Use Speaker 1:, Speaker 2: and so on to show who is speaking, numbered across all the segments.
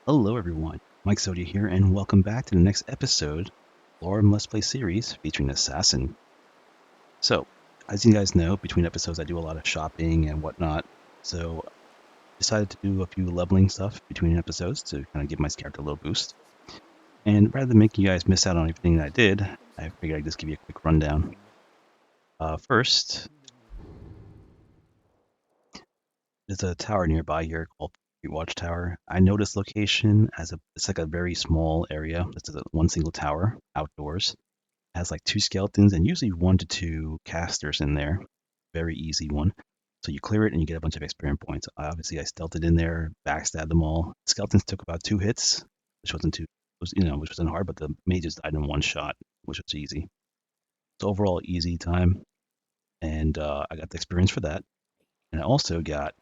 Speaker 1: Hello everyone, Mikezodia here, and welcome back to the next episode of Lorerim Let's Play series featuring Assassin. So, as you guys know, between episodes I do a lot of shopping and whatnot, so I decided to do a few leveling stuff between episodes to kind of give my character a little boost. And rather than making you guys miss out on everything that I did, I figured I'd just give you a quick rundown. First, there's a tower nearby here called Watchtower. I know this location as it's like a very small area. It's one single tower outdoors. Has like two skeletons and usually 1 to 2 casters in there. Very easy one. So you clear it and you get a bunch of experience points. Obviously, I stealthed it in there, backstabbed them all. Skeletons took about 2 hits, which wasn't too, which wasn't hard, but the mages died in one shot, which was easy. So overall, easy time, and I got the experience for that. And I also got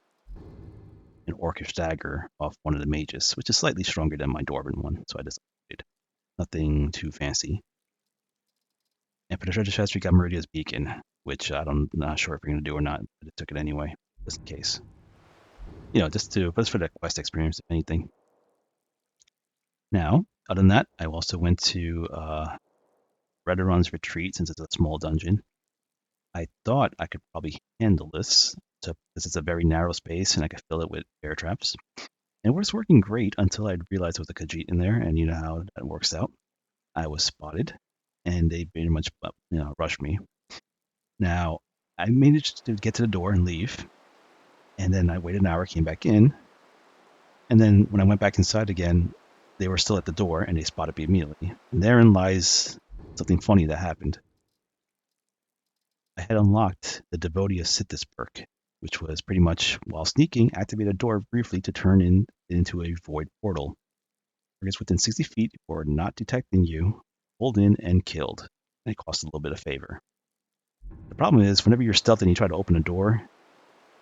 Speaker 1: an orcish dagger off one of the mages, which is slightly stronger than my dwarven one. So I decided nothing too fancy. And for the treasure chest, we got Meridia's Beacon, which not sure if we're going to do or not, but I took it anyway, just in case. Just for the quest experience, if anything. Now, other than that, I also went to Redoron's Retreat, since it's a small dungeon. I thought I could probably handle this, because it's a very narrow space and I could fill it with bear traps. And it was working great until I realized there was a Khajiit in there, and you know how that works out. I was spotted, and they pretty much rushed me. Now, I managed to get to the door and leave, and then I waited an hour, came back in, and then when I went back inside again, they were still at the door and they spotted me immediately. And therein lies something funny that happened. I had unlocked the Devotia Situs perk, which was pretty much, while sneaking, activate a door briefly to turn into a void portal. Targets within 60 feet or not detecting you, pulled in and killed. And it cost a little bit of favor. The problem is, whenever you're stealth and you try to open a door,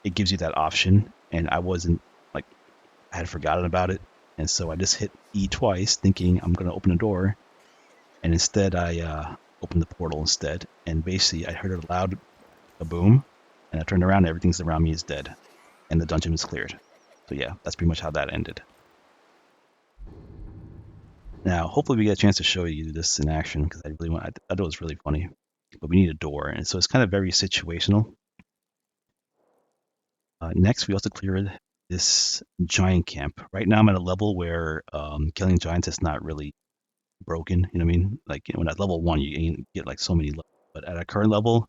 Speaker 1: it gives you that option, and I had forgotten about it, and so I just hit E twice, thinking I'm going to open the door, and instead I opened the portal instead, and basically I heard a loud boom, and I turned around and everything's around me is dead, and the dungeon was cleared. So yeah, that's pretty much how that ended. Now, hopefully we get a chance to show you this in action, because I thought it was really funny, but we need a door, and so it's kind of very situational. Next, we also cleared this giant camp. Right now, I'm at a level where killing giants is not really broken. You know what I mean? Like, when at level 1, you get like so many levels. But at a current level,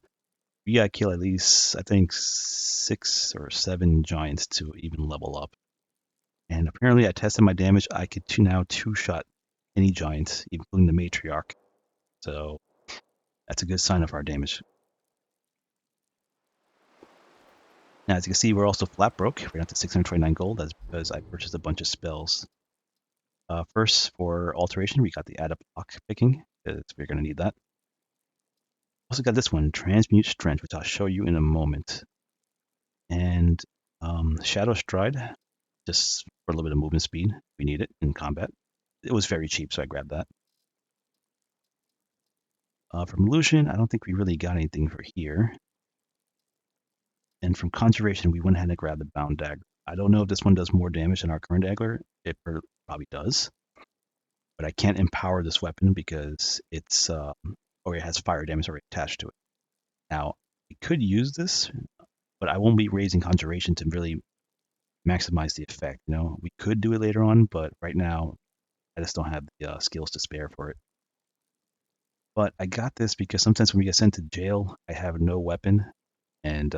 Speaker 1: you gotta kill at least, I think, 6 or 7 giants to even level up. And apparently, I tested my damage. I could now two-shot any giant, including the matriarch. So that's a good sign of our damage. Now, as you can see, we're also flat broke. We're down to 629 gold. That's because I purchased a bunch of spells. First, for alteration, we got the add up block picking, because we're going to need that. Also got this one, Transmute Strength, which I'll show you in a moment. And Shadow Stride, just for a little bit of movement speed. We need it in combat. It was very cheap, so I grabbed that. From Illusion, I don't think we really got anything for here. And from Conjuration, we went ahead and grabbed the Bound Dagger. I don't know if this one does more damage than our current dagger. It probably does. But I can't empower this weapon because it has fire damage already attached to it. Now, we could use this, but I won't be raising Conjuration to really maximize the effect. We could do it later on, but right now, I just don't have the skills to spare for it. But I got this because sometimes when we get sent to jail, I have no weapon, and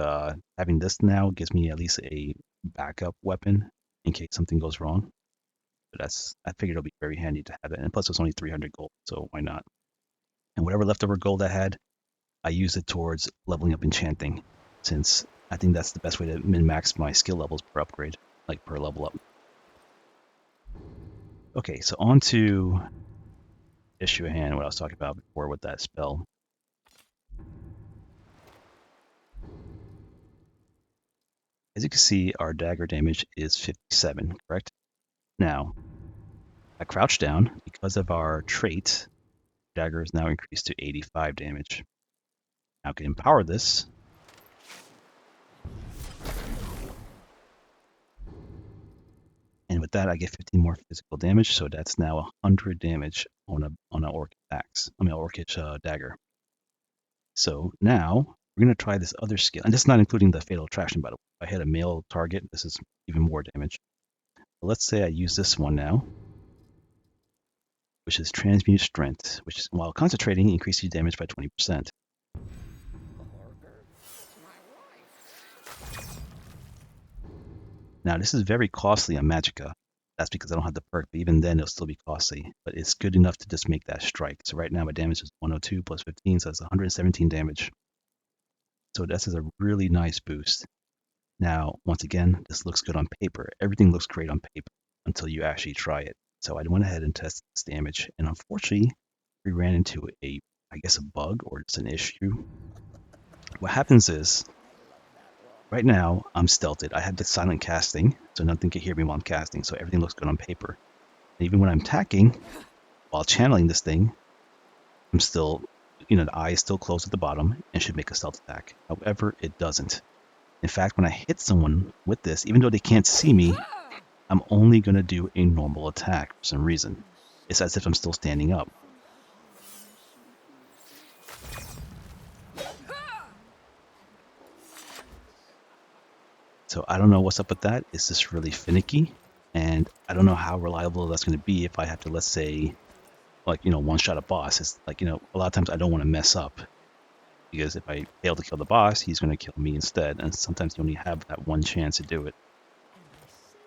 Speaker 1: having this now gives me at least a backup weapon in case something goes wrong. But I figured it'll be very handy to have it, and plus it's only 300 gold, so why not? And whatever leftover gold I had, I used it towards leveling up enchanting, since I think that's the best way to min-max my skill levels per upgrade, like per level up. Okay, so on to issue at hand, what I was talking about before with that spell. As you can see, our dagger damage is 57, correct? Now, I crouch down. Because of our trait, dagger is now increased to 85 damage. Now I can empower this. And with that, I get 15 more physical damage, so that's now 100 damage on a orcish axe. I mean, orcish dagger. So now we're going to try this other skill, and this is not including the fatal attraction, by the way. If I hit a male target, this is even more damage. But let's say I use this one now, which is transmute strength, which is, while concentrating, increases damage by 20%. Now this is very costly on Magicka. That's because I don't have the perk, but even then it'll still be costly. But it's good enough to just make that strike. So right now my damage is 102 plus 15, so that's 117 damage. So this is a really nice boost. Now, once again, this looks good on paper. Everything looks great on paper until you actually try it. So I went ahead and tested this damage, and unfortunately, we ran into I guess a bug or just an issue. What happens is, right now, I'm stealthed. I have the silent casting, so nothing can hear me while I'm casting, so everything looks good on paper. And even when I'm attacking, while channeling this thing, I'm still, the eye is still closed at the bottom and should make a stealth attack. However, it doesn't. In fact, when I hit someone with this, even though they can't see me, I'm only going to do a normal attack for some reason. It's as if I'm still standing up. So I don't know what's up with that. It's just really finicky, and I don't know how reliable that's going to be if I have to, let's say, one shot a boss. It's like, a lot of times I don't want to mess up, because if I fail to kill the boss, he's going to kill me instead, and sometimes you only have that one chance to do it.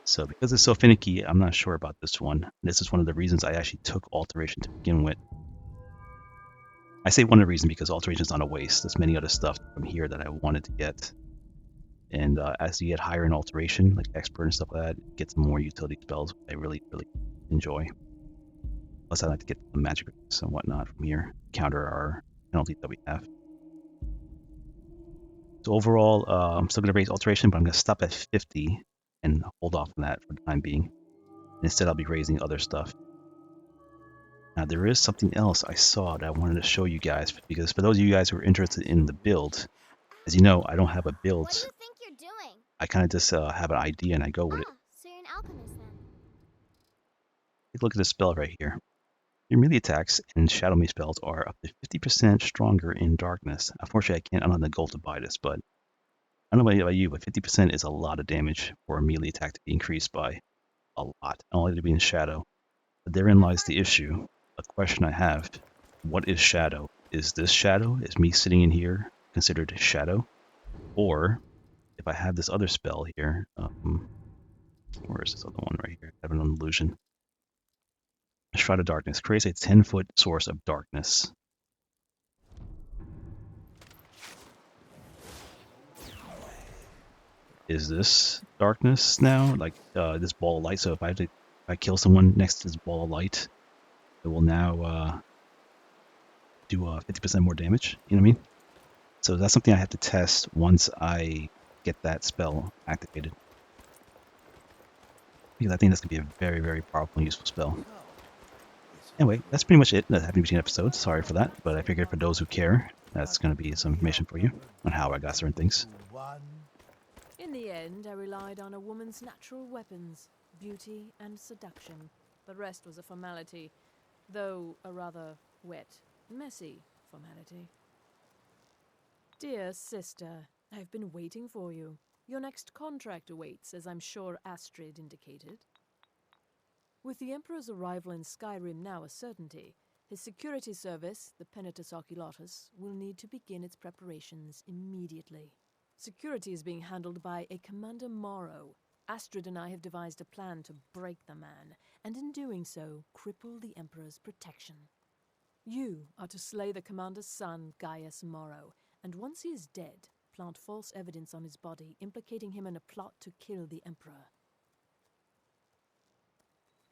Speaker 1: So because it's so finicky, I'm not sure about this one. This is one of the reasons I actually took Alteration to begin with. I say one of the reasons because Alteration is not a waste. There's many other stuff from here that I wanted to get. And as you get higher in Alteration, like Expert and stuff like that, it gets more utility spells, which I really, really enjoy. Plus, I like to get the magic and whatnot from here, counter our penalties that we have. So overall, I'm still going to raise Alteration, but I'm going to stop at 50 and hold off on that for the time being. And instead, I'll be raising other stuff. Now, there is something else I saw that I wanted to show you guys, because for those of you guys who are interested in the build, as you know, I don't have a build.
Speaker 2: What do you think you're doing?
Speaker 1: I kind of just have an idea and I go with it.
Speaker 2: So you're an alchemist then.
Speaker 1: Take a look at this spell right here. Your melee attacks and shadow me spells are up to 50% stronger in darkness. Unfortunately, I don't have the gold to buy this, but I don't know about you, but 50% is a lot of damage for a melee attack to be increased by a lot, only to be in shadow. But therein lies the issue. A question I have: what is shadow? Is this shadow? Is me sitting in here considered shadow? Or if I have this other spell here, where is this other one right here? I have an illusion. Shroud of Darkness creates a 10-foot source of darkness. Is this darkness now? Like this ball of light? So if I kill someone next to this ball of light, it will now do 50% more damage. You know what I mean? So that's something I have to test once I get that spell activated. Because I think that's going to be a very, very powerful and useful spell. Anyway, that's pretty much it. That happened between episodes. Sorry for that, but I figured for those who care, that's going to be some information for you on how I got certain things.
Speaker 3: In the end, I relied on a woman's natural weapons, beauty and seduction. The rest was a formality, though a rather wet, messy formality. Dear sister, I've been waiting for you. Your next contract awaits, as I'm sure Astrid indicated. With the Emperor's arrival in Skyrim now a certainty, his security service, the Penitus Oculatus, will need to begin its preparations immediately. Security is being handled by a Commander Morrow. Astrid and I have devised a plan to break the man, and in doing so, cripple the Emperor's protection. You are to slay the Commander's son, Gaius Morrow, and once he is dead, plant false evidence on his body, implicating him in a plot to kill the Emperor.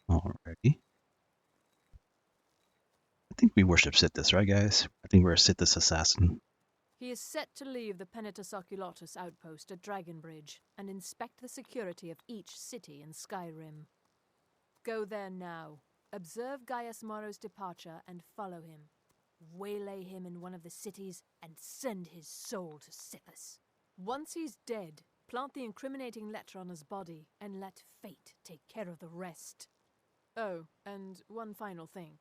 Speaker 1: Alrighty. I think we worship Sithis, right, guys? I think we're a Sithis assassin.
Speaker 3: He is set to leave the Penitus Oculatus outpost at Dragonbridge and inspect the security of each city in Skyrim. Go there now, observe Gaius Morrow's departure and follow him. Waylay him in one of the cities and send his soul to Sithis. Once he's dead, Plant the incriminating letter on his body, and let fate take care of the rest. Oh, and one final thing.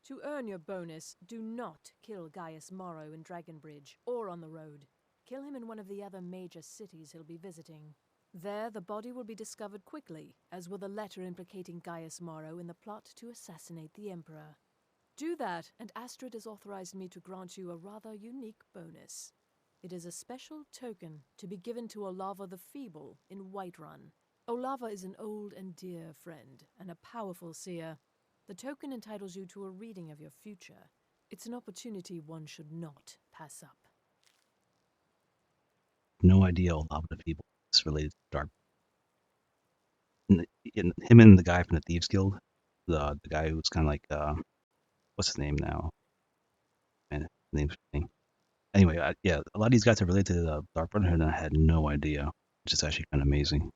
Speaker 3: To earn your bonus, do not kill Gaius Morrow in Dragonbridge or on the road. Kill him in one of the other major cities he'll be visiting. There, the body will be discovered quickly, as will the letter implicating Gaius Morrow in the plot to assassinate the Emperor. Do that, and Astrid has authorized me to grant you a rather unique bonus. It is a special token to be given to Olava the Feeble in Whiterun. Olava is an old and dear friend, and a powerful seer. The token entitles you to a reading of your future. It's an opportunity one should not pass up.
Speaker 1: No idea Olava the Feeble is related to Dark. Him and the guy from the Thieves Guild, the guy who's kind of like, what's his name now? Man, his name's thing. Anyway, yeah, a lot of these guys are related to the Dark Brotherhood, and I had no idea, which is actually kind of amazing.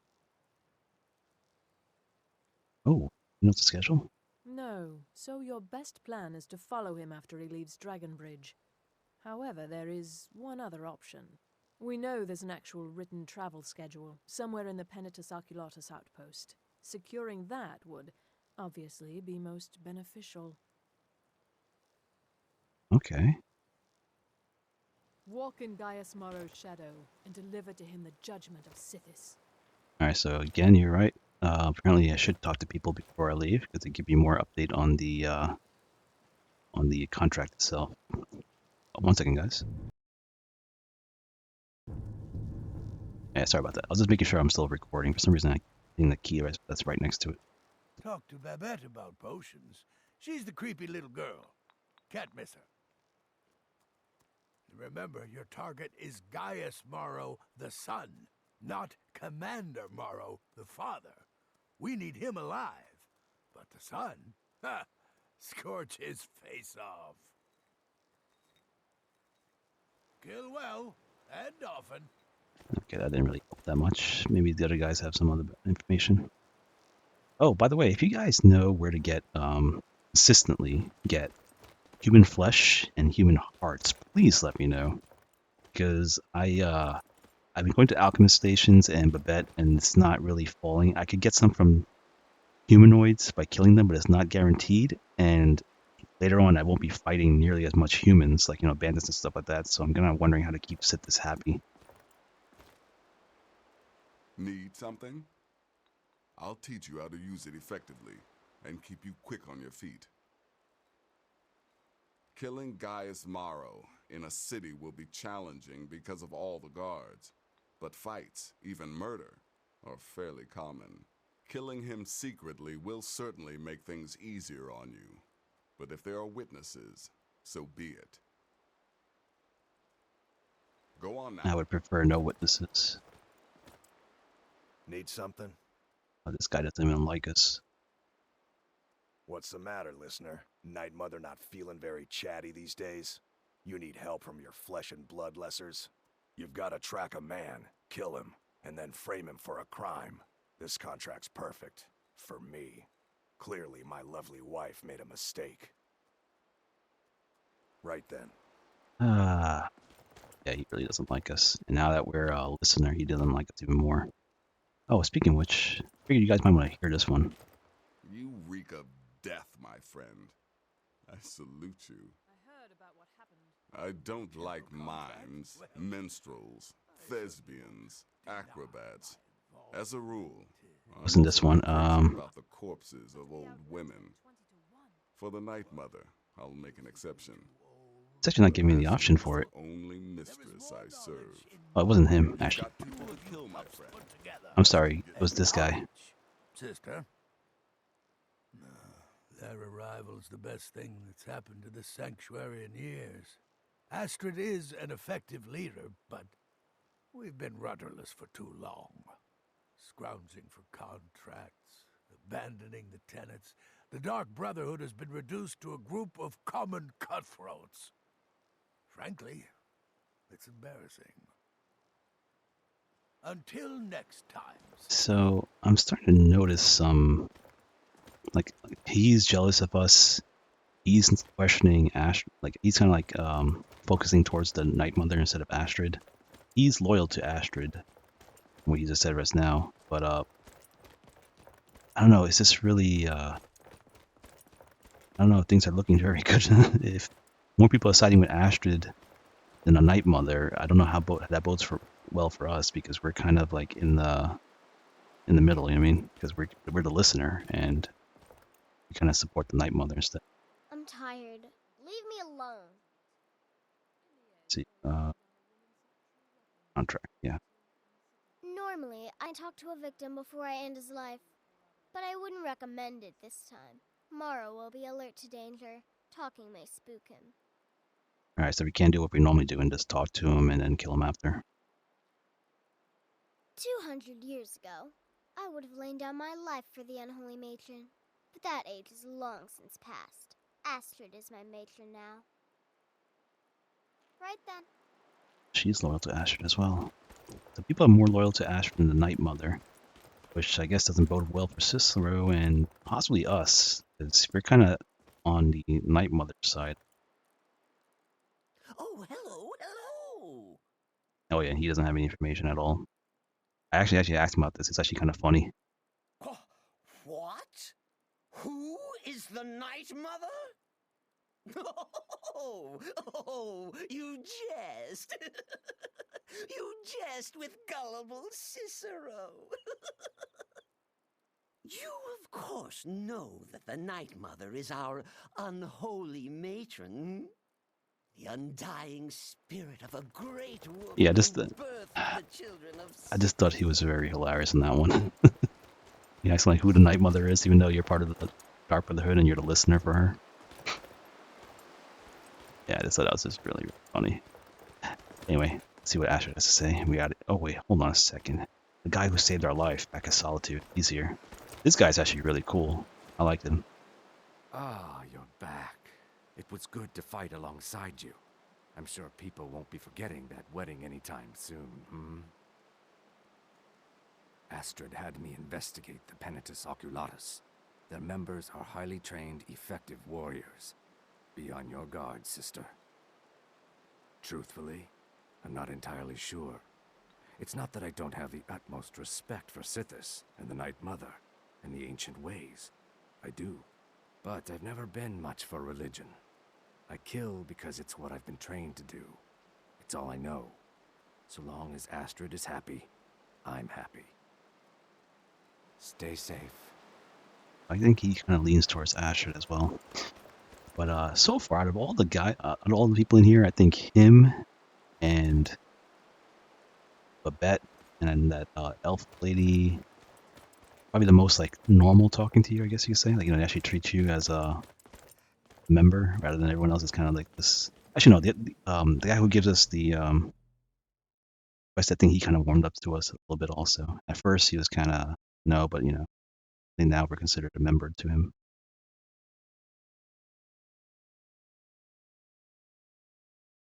Speaker 1: Oh, you know the schedule?
Speaker 3: No, so your best plan is to follow him after he leaves Dragonbridge. However, there is one other option. We know there's an actual written travel schedule, somewhere in the Penitus Oculatus outpost. Securing that would, obviously, be most beneficial.
Speaker 1: Okay.
Speaker 3: Walk in Gaius Morrow's shadow, and deliver to him the judgment of Sithis.
Speaker 1: Alright, so again, you're right. Apparently I should talk to people before I leave, because they give you more update on the contract itself. One second, guys. Yeah, sorry about that. I was just making sure I'm still recording. For some reason, I think the key that's right next to it.
Speaker 4: Talk to Babette about potions. She's the creepy little girl. Can't miss her. Remember, your target is Gaius Morrow, the son, not Commander Morrow, the father. We need him alive. But the son? Ha! Scorch his face off. Kill well, and often.
Speaker 1: Okay, that didn't really help that much. Maybe the other guys have some other information. Oh, by the way, if you guys know where to get, consistently get human flesh and human hearts, please let me know. Because I've been going to alchemist stations and Babette, and it's not really falling. I could get some from humanoids by killing them, but it's not guaranteed. And later on, I won't be fighting nearly as much humans, like, bandits and stuff like that. So I'm kind of wondering how to keep Sithis happy.
Speaker 5: Need something? I'll teach you how to use it effectively and keep you quick on your feet. Killing Gaius Morrow in a city will be challenging because of all the guards, but fights, even murder, are fairly common. Killing him secretly will certainly make things easier on you, but if there are witnesses, so be it. Go on now.
Speaker 1: I would prefer no witnesses.
Speaker 6: Need something?
Speaker 1: This guy doesn't even like us.
Speaker 6: What's the matter, listener? Night Mother not feeling very chatty these days? You need help from your flesh and blood lessers? You've got to track a man, kill him, and then frame him for a crime. This contract's perfect. For me. Clearly, my lovely wife made a mistake. Right then.
Speaker 1: Yeah, he really doesn't like us. And now that we're a listener, he doesn't like us even more. Oh, speaking of which, I figured you guys might want to hear this one.
Speaker 5: You reek of death, my friend. I salute you.
Speaker 3: I heard about what happened.
Speaker 5: I don't like mimes, minstrels, thespians, acrobats. As a rule,
Speaker 1: Listen to this one.
Speaker 5: about the corpses of old women. For the Night Mother, I'll make an exception.
Speaker 1: It's actually not giving me the option for it.
Speaker 5: Only mistress I serve.
Speaker 1: Oh, it wasn't him, actually.
Speaker 5: Got people to kill, my friend.
Speaker 1: I'm sorry. It was this guy.
Speaker 4: Sister? No, their arrival's the best thing that's happened to the sanctuary in years. Astrid is an effective leader, but we've been rudderless for too long. Scrounging for contracts, abandoning the tenants. The Dark Brotherhood has been reduced to a group of common cutthroats. Frankly, it's embarrassing. Until next time.
Speaker 1: So I'm starting to notice some, like he's jealous of us. He's questioning Astrid. Like he's kind of like focusing towards the Night Mother instead of Astrid. he's loyal to Astrid, what he just said right now. But I don't know. Is this really? I don't know. Things are looking very good. If more people are siding with Astrid than a Night Mother, I don't know how that bodes for well for us because we're kind of like in the middle. You know what I mean? Because we're the listener and we kind of support the Night Mother instead.
Speaker 2: I'm tired. Leave me alone.
Speaker 1: Let's see, contract. Yeah.
Speaker 2: Normally, I talk to a victim before I end his life, but I wouldn't recommend it this time. Morrow will be alert to danger. Talking may spook him.
Speaker 1: All right. So we can't do what we normally do and just talk to him and then kill him after.
Speaker 2: 200 years ago, I would have lain down my life for the unholy matron, but that age is long since past. Astrid is my matron now. Right then.
Speaker 1: She's loyal to Astrid as well. So people are more loyal to Astrid than the Night Mother, which I guess doesn't bode well for Cicero and possibly us, because we're kind of on the Night Mother side.
Speaker 7: Oh, hello.
Speaker 1: Oh yeah, he doesn't have any information at all. I actually asked him about this. It's actually kind of funny.
Speaker 7: Oh, what? Who is the Night Mother? Oh, you jest. You jest with gullible Cicero. You, of course, know that the Night Mother is our unholy matron. The undying spirit of a great woman
Speaker 1: Yeah,
Speaker 7: who
Speaker 1: just
Speaker 7: birthed the children of
Speaker 1: I just thought he was very hilarious in that one. He acts like who the Night Mother is, even though you're part of the Dark Brotherhood and you're the listener for her. Yeah, I just thought that was just really, really funny. Anyway, let's see what Asher has to say. We got it. Oh wait, hold on a second. The guy who saved our life back at Solitude, he's here. This guy's actually really cool. I liked him.
Speaker 8: Ah, you're back. It was good to fight alongside you. I'm sure people won't be forgetting that wedding anytime soon, hmm? Astrid had me investigate the Penitus Oculatus. Their members are highly trained, effective warriors. Be on your guard, sister. Truthfully, I'm not entirely sure. It's not that I don't have the utmost respect for Sithis and the Night Mother and the ancient ways. I do. But I've never been much for religion. I kill because it's what I've been trained to do. It's all I know. So long as Astrid is happy, I'm happy. Stay safe.
Speaker 1: I think he kind of leans towards Astrid as well. But so far, out of all out of all the people in here, I think him and Babette and that elf lady probably the most like normal talking to you, I guess you could say. Like, you know, they actually treat you as a member rather than everyone else is kind of like this. Actually, no, the guy who gives us the quest, I think he kind of warmed up to us a little bit also. At first, he was kind of no, but you know, I think now we're considered a member to him.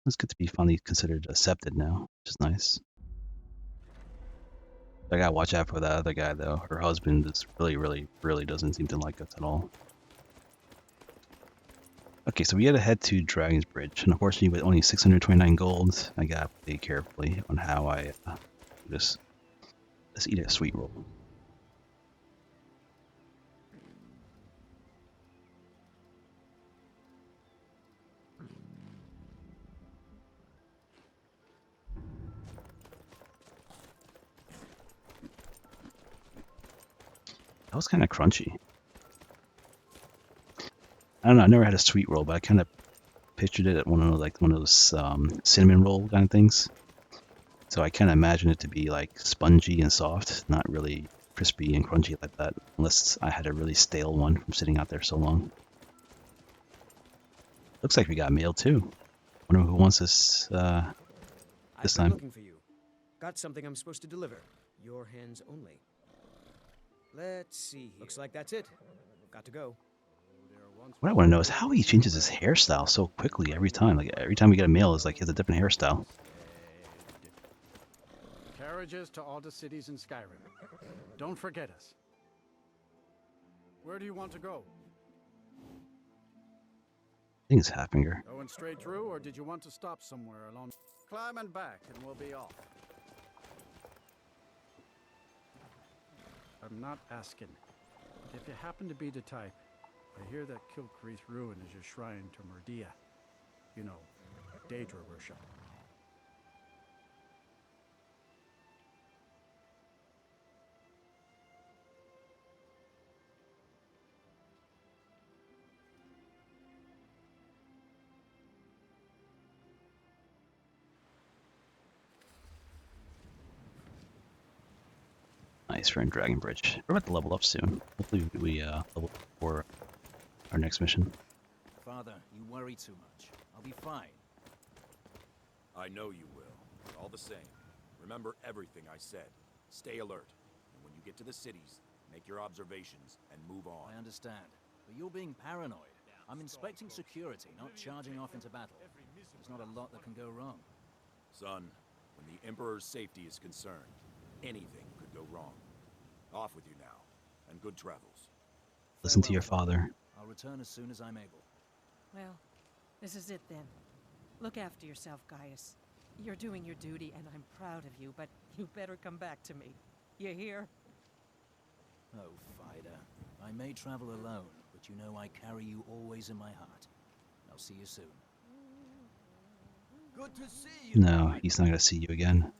Speaker 1: It's good to be finally considered accepted now, which is nice. I gotta watch out for that other guy though. Her husband just really doesn't seem to like us at all. Okay, so we gotta head to Dragon's Bridge, and unfortunately with only 629 gold, I gotta play carefully on how I do this. Let's eat a sweet roll. That was kind of crunchy. I don't know, I never had a sweet roll, but I kind of pictured it at one of those cinnamon roll kind of things. So I kind of imagine it to be like spongy and soft, not really crispy and crunchy like that, unless I had a really stale one from sitting out there so long. Looks like we got mail too. Wonder who wants this this
Speaker 9: I've been
Speaker 1: time.
Speaker 9: looking for you. Got something I'm supposed to deliver. Your hands only. Let's see here. Looks like that's it. Got to go.
Speaker 1: What I want to know is how he changes his hairstyle so quickly every time. Like every time we get a mail, it's like he has a different hairstyle.
Speaker 10: Carriages to all the cities in Skyrim. Don't forget us. Where do you want to go?
Speaker 1: think it's Haffinger.
Speaker 10: Going straight through, or did you want to stop somewhere along? Climb and back, and we'll be off. I'm not asking. But if you happen to be the type, I hear that Kilcreath Ruin is your shrine to Murdia. You know, Daedra worship.
Speaker 1: Nice, we're in Dragon Bridge. We're about to level up soon. Hopefully we level up for our next mission.
Speaker 11: Father, you worry too much. I'll be fine.
Speaker 12: I know you will. All the same, remember everything I said. Stay alert. And when you get to the cities, make your observations and move on.
Speaker 11: I understand. But you're being paranoid. I'm inspecting security, not charging off into battle. There's not a lot that can go wrong.
Speaker 12: Son, when the Emperor's safety is concerned, anything could go wrong. Off with you now, and good travels.
Speaker 1: Listen to your
Speaker 11: Farewell,
Speaker 1: father.
Speaker 11: I'll return as soon as I'm able.
Speaker 3: Well, this is it then. Look after yourself, Gaius. You're doing your duty, and I'm proud of you, but you better come back to me. You hear?
Speaker 11: Oh, Fida. I may travel alone, but you know I carry you always in my heart. I'll see you soon.
Speaker 4: Good to see you.
Speaker 1: No, he's not gonna see you again.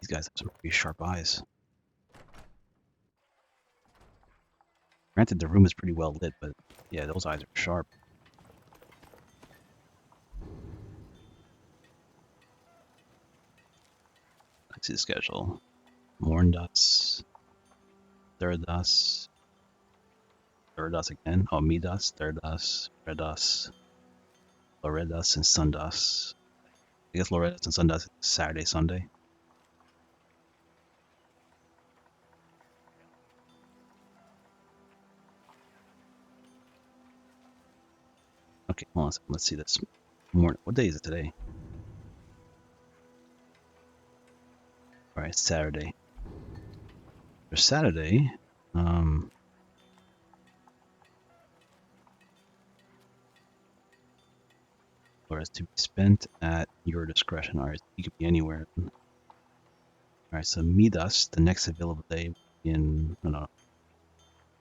Speaker 1: These guys have some pretty sharp eyes. Granted, the room is pretty well lit, but yeah, those eyes are sharp. Let's see the schedule. Morndas, Thirdas, Thirdas again. Oh, Midas, Thirdas, Redas, Loredas, and Sundas. I guess Loredas and Sundas is Saturday, Sunday. Okay, hold on a second. Let's see this. What day is it today? Alright, Saturday. For Saturday, or is to be spent at your discretion. Alright, you could be anywhere. Alright, so Midas, the next available day in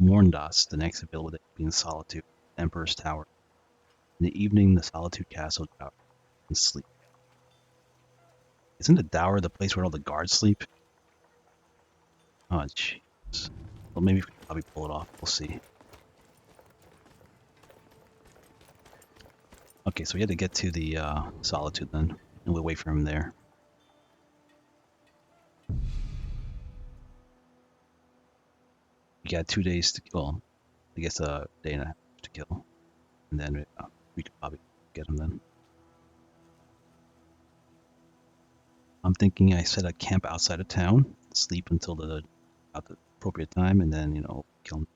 Speaker 1: Morndas, the next available day will be in Solitude, Emperor's Tower. In the evening, the Solitude Castle Tower, and sleep. Isn't the Dower the place where all the guards sleep? Oh, jeez. Well, maybe we can probably pull it off. We'll see. Okay, so we had to get to the Solitude then, and we'll wait for him there. We got 2 days to kill. I guess a day and a half to kill, and then we could probably get him then. I'm thinking I set a camp outside of town, sleep until the appropriate time, and then kill him.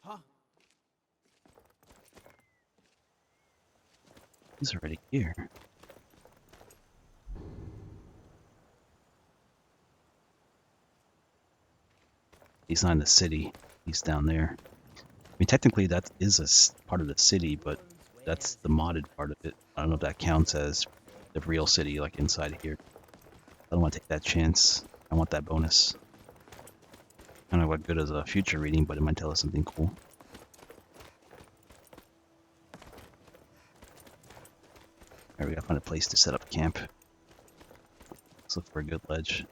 Speaker 11: Huh?
Speaker 1: He's already here. He's not in the city. He's down there. I mean, technically that is a part of the city, but That's the modded part of it. I don't know if that counts as the real city, like inside of here. I don't want to take that chance. I want that bonus. I don't know what good as a future reading, but it might tell us something cool. Alright, we gotta find a place to set up camp. Let's look for a good ledge.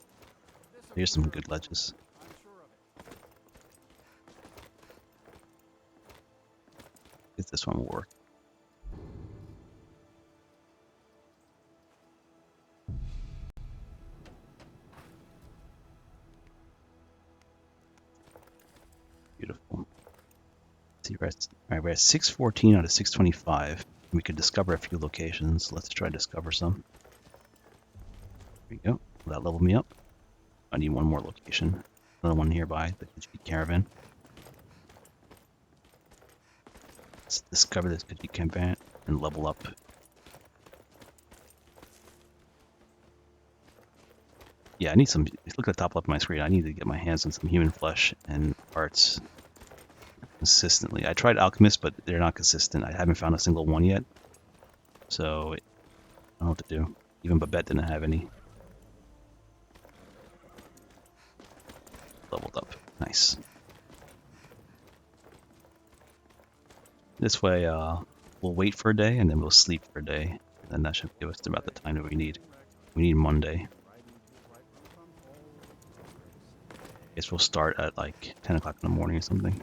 Speaker 1: Here's some good ledges. If this one will work. Beautiful. See, we're at 614 out of 625. We could discover a few locations. Let's try to discover some. There we go. Will that level me up? I need one more location. Another one nearby, the Khajiit caravan. Let's discover this Khajiit caravan and level up. Yeah, I need some. Look at the top left of my screen. I need to get my hands on some human flesh and parts consistently. I tried alchemists, but they're not consistent. I haven't found a single one yet. So I don't know what to do. Even Babette didn't have any. Leveled up. Nice. This way, we'll wait for a day and then we'll sleep for a day. And then that should give us about the time that we need. We need Monday. Guess we'll start at like 10 o'clock in the morning or something.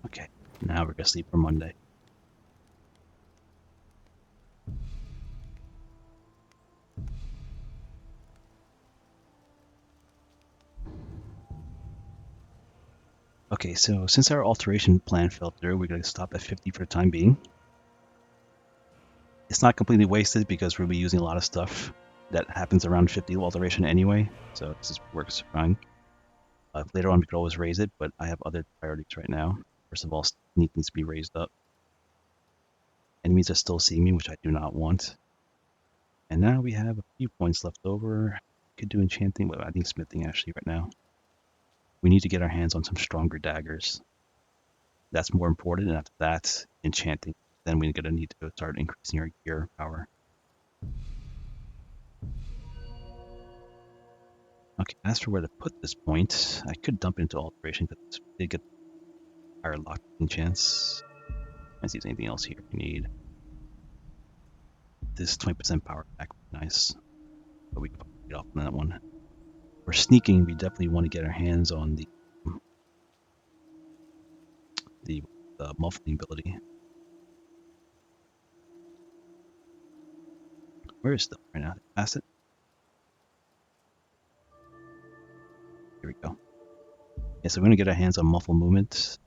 Speaker 1: Okay, now we're gonna sleep for Monday. Okay, so since our alteration plan fell through, we're gonna stop at 50 for the time being. It's not completely wasted because we'll be using a lot of stuff that happens around 50 alteration anyway, so this works fine. Later on we could always raise it, but I have other priorities right now. First of all, sneak needs to be raised up. Enemies are still seeing me, which I do not want. And now we have a few points left over. Could do enchanting, but I think smithing actually right now. We need to get our hands on some stronger daggers. That's more important, and after that, enchanting. Then we're gonna need to start increasing our gear power. Okay, as for where to put this point, I could dump into alteration because we did get a higher lockpicking chance. Let's see if there's anything else here we need. This 20% power back would be nice, but we can get off on that one. For sneaking, we definitely want to get our hands on the muffling ability. Where is stuff right now? Pass it. Here we go. Yeah, so we're gonna get our hands on muffle movement.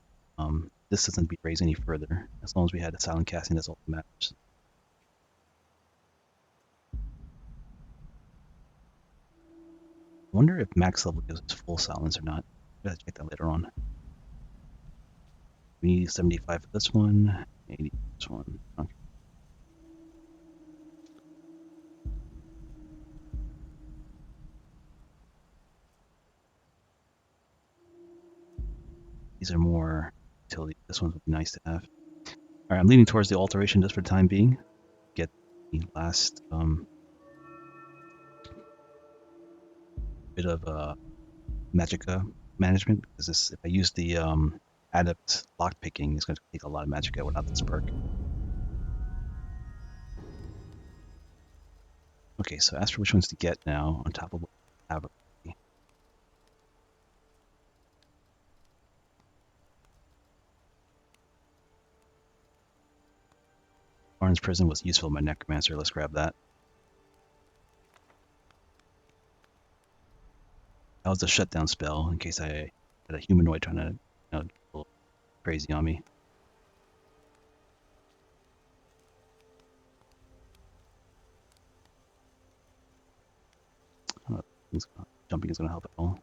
Speaker 1: This doesn't be raised any further. As long as we had the silent casting, that's all that matters. I wonder if max level gives us full silence or not. I gotta check that later on. We need 75 for this one, 80 for this one. Okay. These are more utility. This one would be nice to have. Alright, I'm leaning towards the alteration just for the time being. Get the last bit of magicka management, because if I use the adept lockpicking, it's going to take a lot of magicka without this perk. Okay, so as for which ones to get now, on top of what we have. Barnes Prison was useful in my Necromancer. Let's grab that. That was a shutdown spell in case I had a humanoid trying to go a little crazy on me. Jumping is gonna help at all.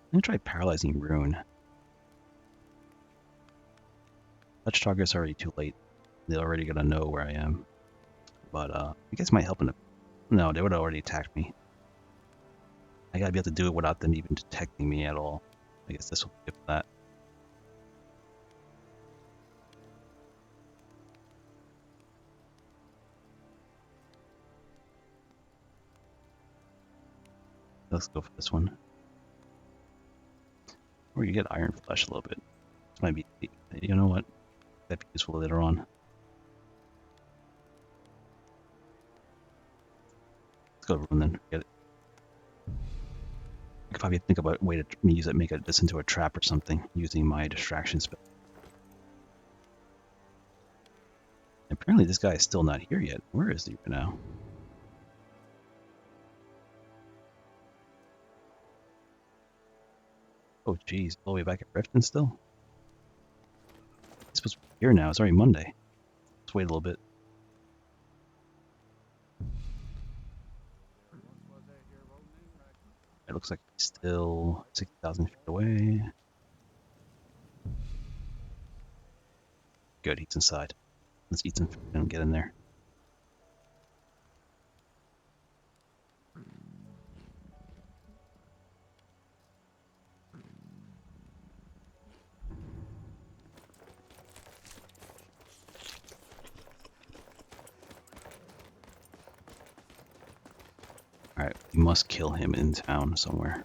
Speaker 1: I'm gonna try paralyzing rune. Touch target's already too late. They're already gonna know where I am. But I guess it might help in the... No, they would have already attacked me. I gotta be able to do it without them even detecting me at all. I guess this will be good for that. Let's go for this one. Or you get Iron Flesh a little bit. This might be... You know what? That'd be useful later on. Let's go Rune then. Get it. I could probably think about a way to use it, make this into a trap or something, using my distraction spell. Apparently this guy is still not here yet. Where is he right now? Oh geez, all the way back at Riften still? He's supposed to be here now, it's already Monday. Let's wait a little bit. It looks like he's still 60,000 feet away. Good, he's inside. Let's eat some food and get in there. Alright, we must kill him in town somewhere.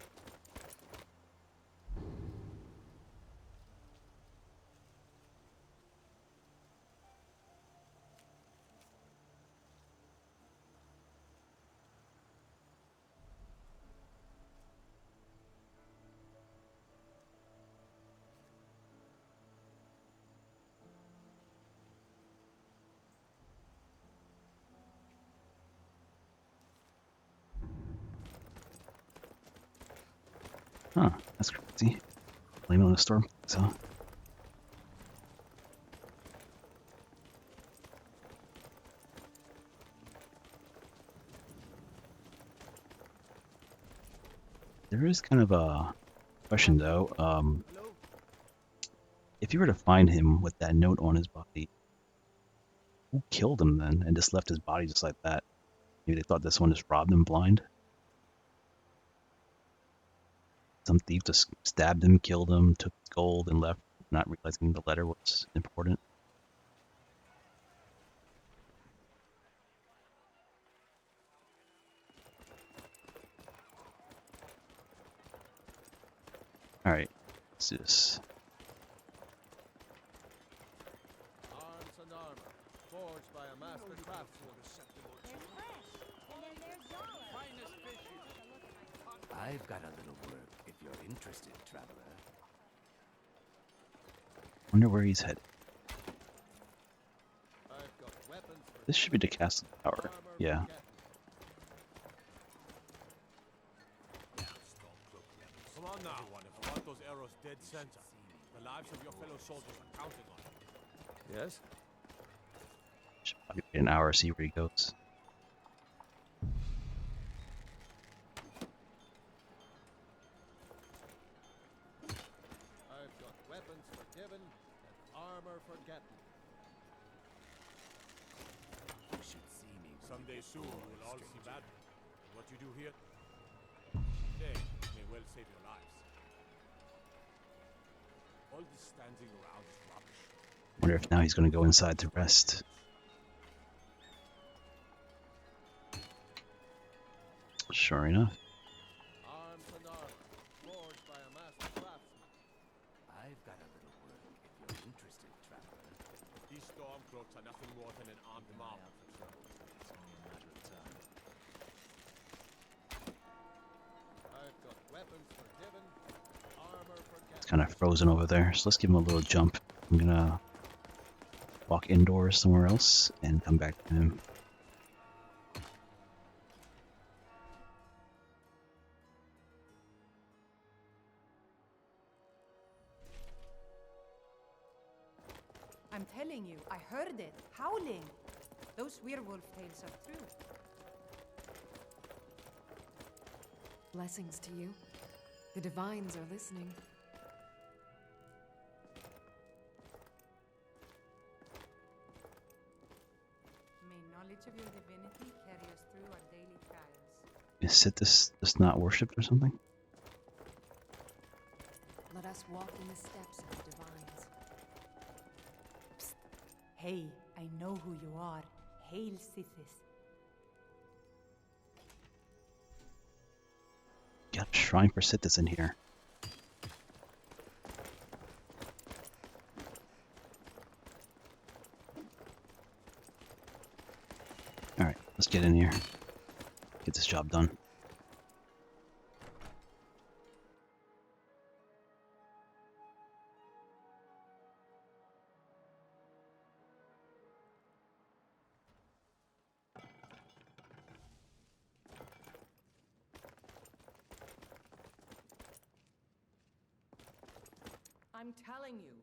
Speaker 1: Huh, that's crazy. Blame it on the storm, so. There is kind of a question though. If you were to find him with that note on his body, who killed him then and just left his body just like that? Maybe they thought this one just robbed him blind? Some thief just stabbed him, killed him, took his gold, and left, not realizing the letter was important. Alright, let's do this.
Speaker 13: Arms and armor, forged by a master craftsman.
Speaker 8: I've got a little work if you're interested, traveler.
Speaker 1: Wonder where he's headed.
Speaker 13: I've got weapons for
Speaker 1: This should be the castle tower. Yeah.
Speaker 13: Come on now, everyone. If you want those arrows dead center, the lives of your fellow soldiers are counting on it. Yes?
Speaker 1: Should probably wait an hour, see where he goes.
Speaker 13: I've got weapons forgiven and armor forgotten.
Speaker 8: You should see me.
Speaker 13: Someday soon we'll all see battle. What you do here today may well save your lives. All this standing around is rubbish.
Speaker 1: Wonder if now he's going to go inside to rest. Sure enough.
Speaker 13: Arms and armor, forged by a master craftsman.
Speaker 8: I've got a little work if you're interested, traveler.
Speaker 13: These stormcloaks are nothing more than an armed mob.
Speaker 11: It's only a matter of time.
Speaker 13: I've got weapons forgiven, armor forgotten.
Speaker 1: It's kind of frozen over there, so let's give him a little jump. I'm gonna walk indoors somewhere else and come back to him.
Speaker 14: I'm telling you, I heard it, howling. Those werewolf tales are true.
Speaker 15: Blessings to you. The divines are listening.
Speaker 14: May knowledge of your divinity carry us through our daily trials.
Speaker 1: Is Sithis just not worshipped or something?
Speaker 15: Let us walk in the steps of the divines.
Speaker 14: Psst. Hey, I know who you are. Hail, Sithis.
Speaker 1: Got a shrine for Sithis in here. Alright, let's get in here. Get this job done.
Speaker 16: I'm telling you,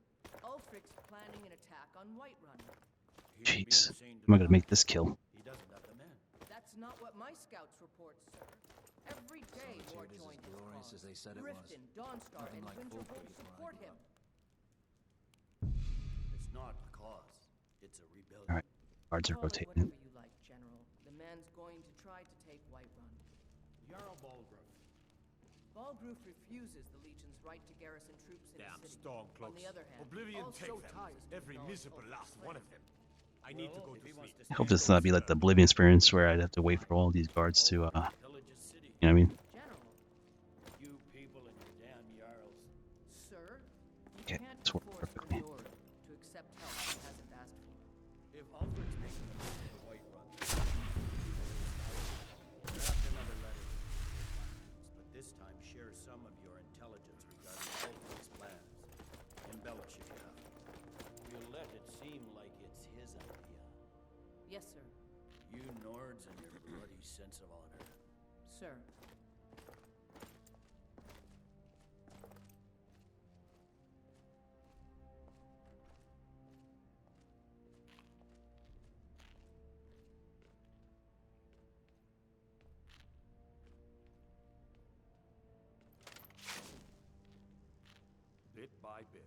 Speaker 16: Ulfric's planning an attack on Whiterun.
Speaker 1: Jeez, am I gonna make this kill?
Speaker 11: He doesn't have the men.
Speaker 16: That's not what my scouts report, sir. Every day more
Speaker 11: Solitude is
Speaker 16: join
Speaker 11: as
Speaker 16: his
Speaker 11: glorious
Speaker 16: cause.
Speaker 11: as they said it was.
Speaker 16: Riften, Dawnstar,
Speaker 11: Nothing
Speaker 16: and
Speaker 11: like
Speaker 16: Winterhold
Speaker 11: Folkreath when I
Speaker 16: support
Speaker 11: grew
Speaker 16: him.
Speaker 11: It's not a cause. It's a rebellion.
Speaker 1: Alright, guards are
Speaker 16: Call it
Speaker 1: rotating.
Speaker 16: whatever you like, General. The man's going to try to take Whiterun.
Speaker 13: Jarl Balgruuf.
Speaker 16: Balgruuf refuses the Legion's right to garrison troops in
Speaker 13: Damn
Speaker 16: the city.
Speaker 13: stormcloaks.
Speaker 16: On the other hand,
Speaker 13: Oblivion
Speaker 16: also
Speaker 13: take them.
Speaker 16: refuses to
Speaker 13: Every
Speaker 16: acknowledge
Speaker 13: miserable
Speaker 16: Ulfric's
Speaker 13: last one of them. I need to go to sleep.
Speaker 1: I hope this not be like the Oblivion experience where I'd have to wait for all these guards to, you know what I mean?
Speaker 16: General.
Speaker 11: You people and your damn jarls.
Speaker 16: Sir, you
Speaker 1: Okay,
Speaker 16: can't
Speaker 1: this worked
Speaker 16: force
Speaker 1: perfectly.
Speaker 16: Lord to accept help he hasn't asked for.
Speaker 11: If Ulfric's making a move for Whiterun, draft another letter to the Divines, but this time share some of your intelligence regarding Ulfric's plans. Embellish if you have to. We'll let it seem like it's his idea.
Speaker 16: Yes, sir.
Speaker 11: You Nords and your bloody sense of honor.
Speaker 16: Sir.
Speaker 13: Bit by bit.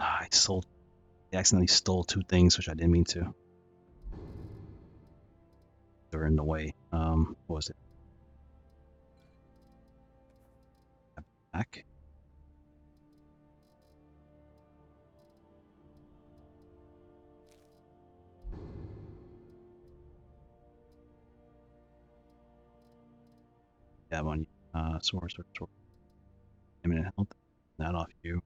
Speaker 1: I accidentally stole two things, which I didn't mean to. They were in the way. What was it? Back? Yeah, one. Sword. Imminent health. That off you.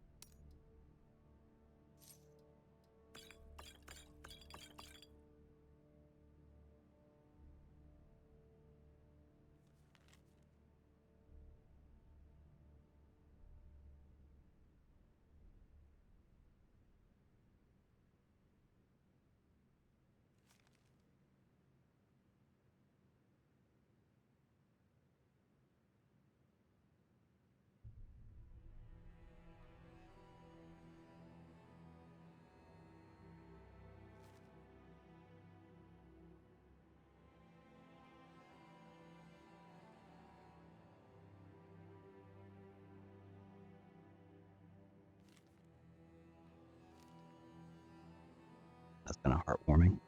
Speaker 1: That's kind of heartwarming.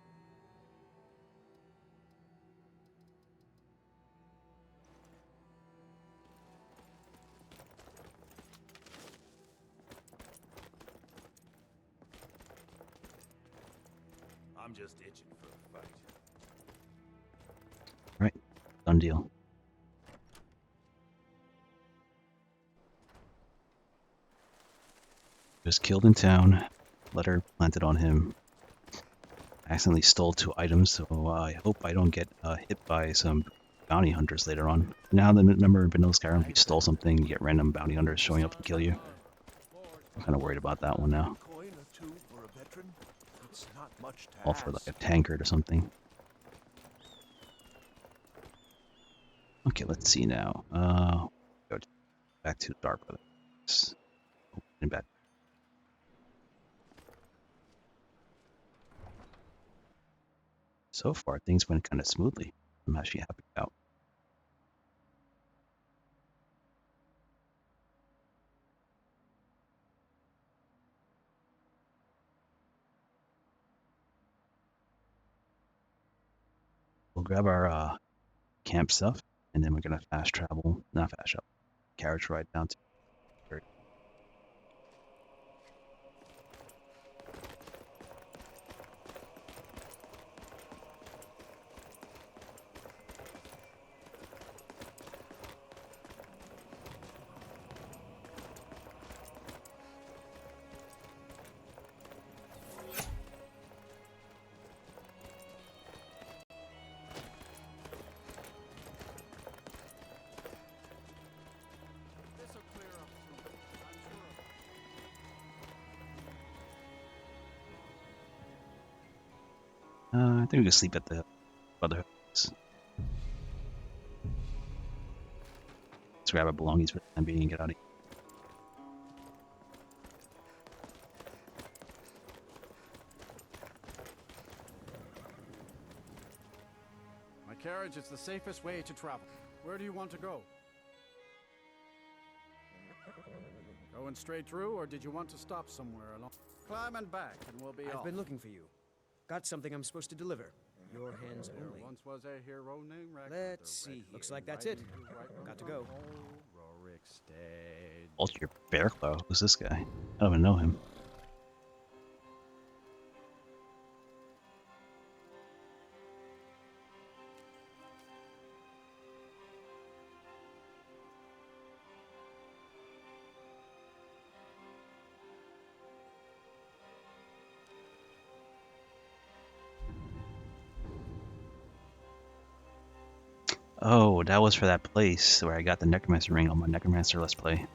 Speaker 12: I'm just itching for a fight.
Speaker 1: Right, done deal. Was killed in town. Letter planted on him. Accidentally stole two items, so I hope I don't get hit by some bounty hunters later on. Now the number in Vanilla Skyrim, if you stole something, you get random bounty hunters showing up to kill you. I'm kind of worried about that one now.
Speaker 6: Coin or two for a veteran? It's not much to
Speaker 1: All for like a
Speaker 6: ask.
Speaker 1: tankard or something. Okay, let's see now. Go back to the dark brothers. And back. So far, things went kind of smoothly. I'm actually happy about. We'll grab our camp stuff, and then we're gonna fast travel, not fast travel, carriage ride down to.
Speaker 10: This'll clear up soon. I'm sure of it.
Speaker 1: I think we can sleep at the Brotherhood. Let's grab our belongings for the time being and get out of here.
Speaker 10: My carriage is the safest way to travel. Where do you want to go? Going straight through, or did you want to stop somewhere along? Climb and back, and we'll be
Speaker 9: I've
Speaker 10: off.
Speaker 9: been looking for you. Got something I'm supposed to deliver. Your hands
Speaker 10: There
Speaker 9: only.
Speaker 10: once was a hero named Rex.
Speaker 9: Let's see. Looks like that's it. Got to go.
Speaker 10: Rorik stayed.
Speaker 1: Ultra Bearclaw. Who's this guy? I don't even know him. Oh, that was for that place where I got the Necromancer ring on my Necromancer Let's Play. I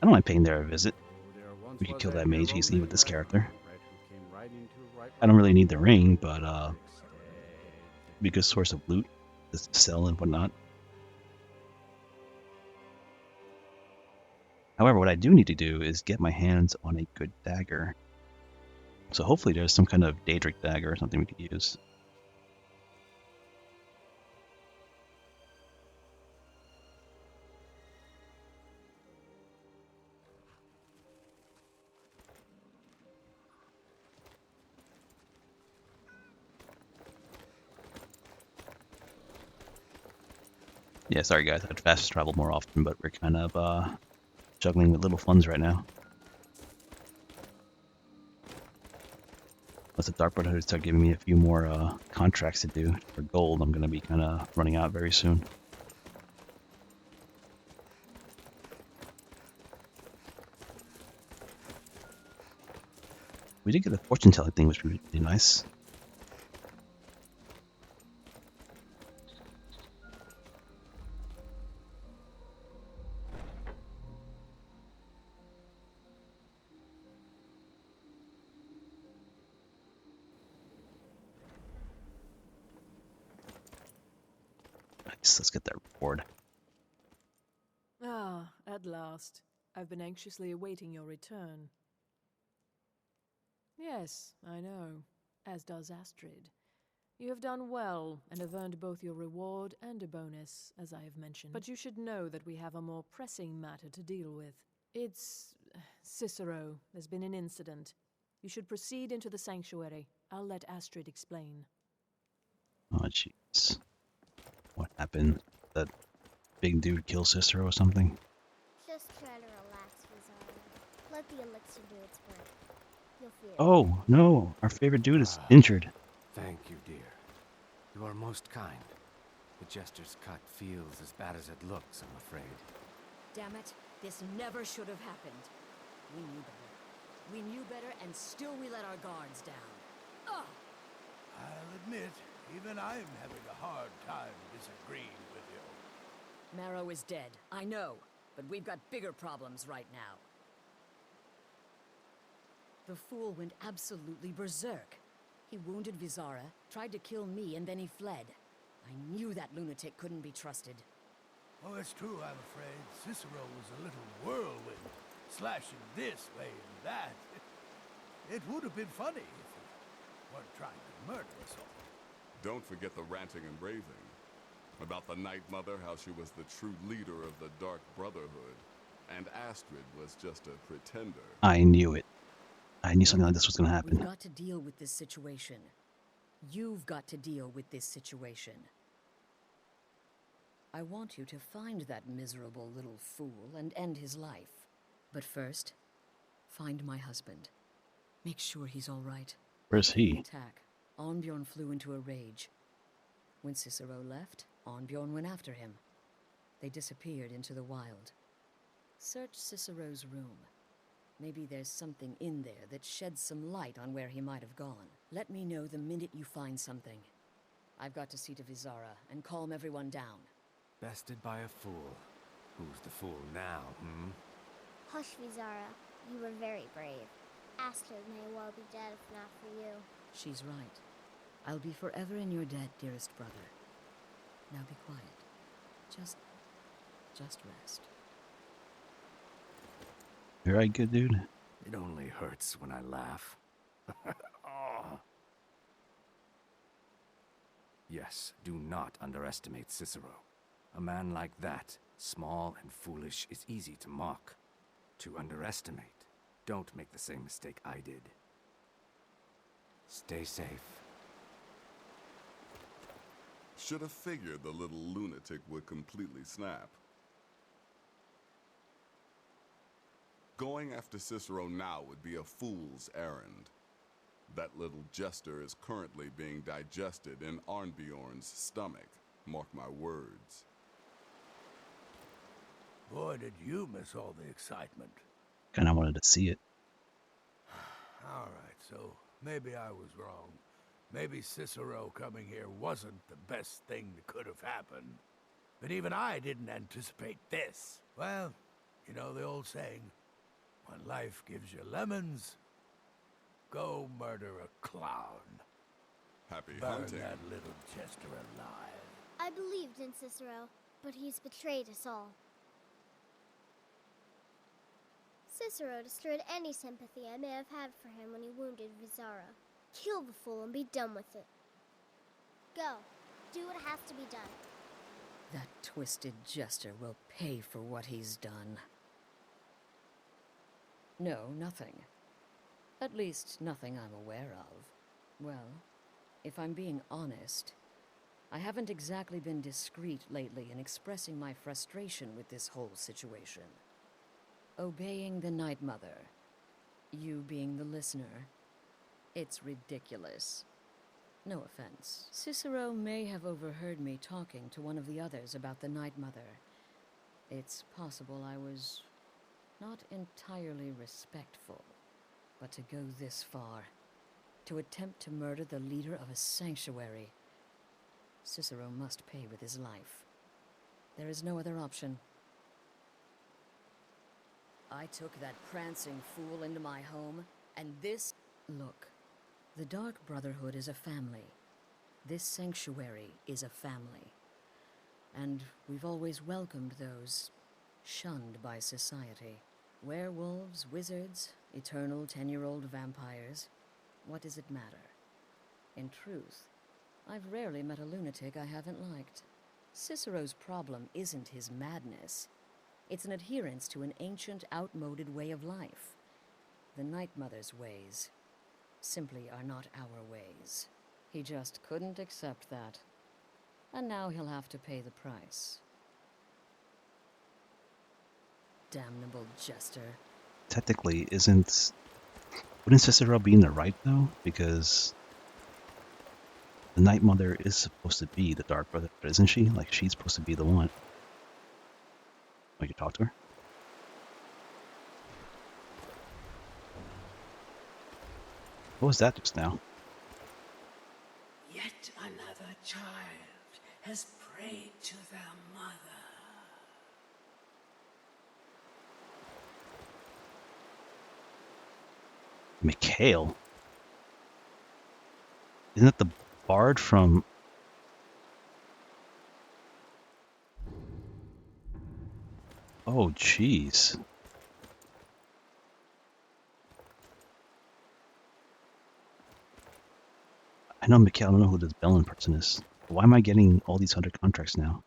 Speaker 1: don't mind paying there a visit. We could kill that mage easily with this character. I don't really need the ring, but be a good source of loot to sell and whatnot. However, what I do need to do is get my hands on a good dagger. So hopefully there's some kind of Daedric dagger or something we could use. Yeah, sorry guys, I'd fast travel more often, but we're kind of juggling with little funds right now. Once the Dark Brotherhood start giving me a few more contracts to do for gold, I'm going to be kind of running out very soon. We did get a fortune telling thing, which would be really nice. Nice, let's get that reward.
Speaker 3: Ah, at last. I've been anxiously awaiting your return. Yes, I know, as does Astrid. You have done well, and have earned both your reward and a bonus, as I have mentioned. But you should know that we have a more pressing matter to deal with. It's Cicero. There's been an incident. You should proceed into the sanctuary. I'll let Astrid explain.
Speaker 1: Oh, jeez. What happened? That big dude kill Cicero or something?
Speaker 2: Just try to relax, Rosario. Let the elixir do its work. You'll feel it.
Speaker 1: Oh, no! Our favorite dude is injured.
Speaker 8: Thank you, dear. You are most kind. The jester's cut feels as bad as it looks, I'm afraid.
Speaker 17: Damn it, this never should have happened. We knew better. We knew better, and still we let our guards down. Ugh!
Speaker 4: I'll admit, even I'm having a hard time disagreeing with you.
Speaker 17: Marrow is dead, I know, but we've got bigger problems right now. The fool went absolutely berserk. He wounded Vizara, tried to kill me, and then he fled. I knew that lunatic couldn't be trusted.
Speaker 4: Oh, it's true, I'm afraid. Cicero was a little whirlwind, slashing this way and that. It would have been funny if he weren't trying to murder us all.
Speaker 5: Don't forget the ranting and raving. About the Night Mother, how she was the true leader of the Dark Brotherhood, and Astrid was just a pretender.
Speaker 1: I knew it. I knew something like this was going to
Speaker 17: We've
Speaker 1: happen.
Speaker 17: got to deal with this situation. You've got to deal with this situation. I want you to find that miserable little fool and end his life. But first, find my husband. Make sure he's all right.
Speaker 1: Where's
Speaker 17: In the
Speaker 1: he?
Speaker 17: attack, Arnbjorn flew into a rage. When Cicero left, Arnbjorn went after him. They disappeared into the wild. Search Cicero's room. Maybe there's something in there that sheds some light on where he might have gone. Let me know the minute you find something. I've got to see to Vizara and calm everyone down.
Speaker 8: Bested by a fool. Who's the fool now, hmm?
Speaker 2: Hush, Vizara. You were very brave. Astrid may well be dead if not for you.
Speaker 17: She's right. I'll be forever in your debt, dearest brother. Now be quiet. Just rest.
Speaker 1: You alright, good dude?
Speaker 8: It only hurts when I laugh. Oh. Yes, do not underestimate Cicero. A man like that, small and foolish, is easy to mock. To underestimate. Don't make the same mistake I did. Stay safe.
Speaker 5: Should have figured the little lunatic would completely snap. Going after Cicero now would be a fool's errand. That little jester is currently being digested in Arnbjorn's stomach. Mark my words.
Speaker 4: Boy, did you miss all the excitement.
Speaker 1: Kinda wanted to see it.
Speaker 4: All right, so maybe I was wrong. Maybe Cicero coming here wasn't the best thing that could have happened. But even I didn't anticipate this. Well, you know the old saying, when life gives you lemons, go murder a clown.
Speaker 5: Happy
Speaker 4: Burn
Speaker 5: hunting.
Speaker 4: that little jester alive.
Speaker 2: I believed in Cicero, but he's betrayed us all. Cicero destroyed any sympathy I may have had for him when he wounded Vizara. Kill the fool and be done with it. Go. Do what has to be done.
Speaker 17: That twisted jester will pay for what he's done. No, nothing. At least, nothing I'm aware of. Well, if I'm being honest, I haven't exactly been discreet lately in expressing my frustration with this whole situation. Obeying the Night Mother, you being the listener, it's ridiculous. No offense. Cicero may have overheard me talking to one of the others about the Night Mother. It's possible I was not entirely respectful, but to go this far, to attempt to murder the leader of a sanctuary, Cicero must pay with his life. There is no other option. I took that prancing fool into my home, and this... Look, the Dark Brotherhood is a family. This sanctuary is a family. And we've always welcomed those shunned by society. Werewolves, wizards, eternal 10-year-old vampires. What does it matter? In truth, I've rarely met a lunatic I haven't liked. Cicero's problem isn't his madness. It's an adherence to an ancient, outmoded way of life. The Night Mother's ways simply are not our ways. He just couldn't accept that. And now he'll have to pay the price. Damnable jester.
Speaker 1: Technically, wouldn't Cicero be in the right though? Because the Night Mother is supposed to be the Dark Brother, isn't she? Like, she's supposed to be the one. Oh, you talk to her? What was that just now?
Speaker 18: Yet another child has prayed to their mother.
Speaker 1: Mikhail? Isn't that the bard from... Oh, jeez. I know Mikhail, I don't know who this Bellin person is. Why am I getting all these 100 contracts now?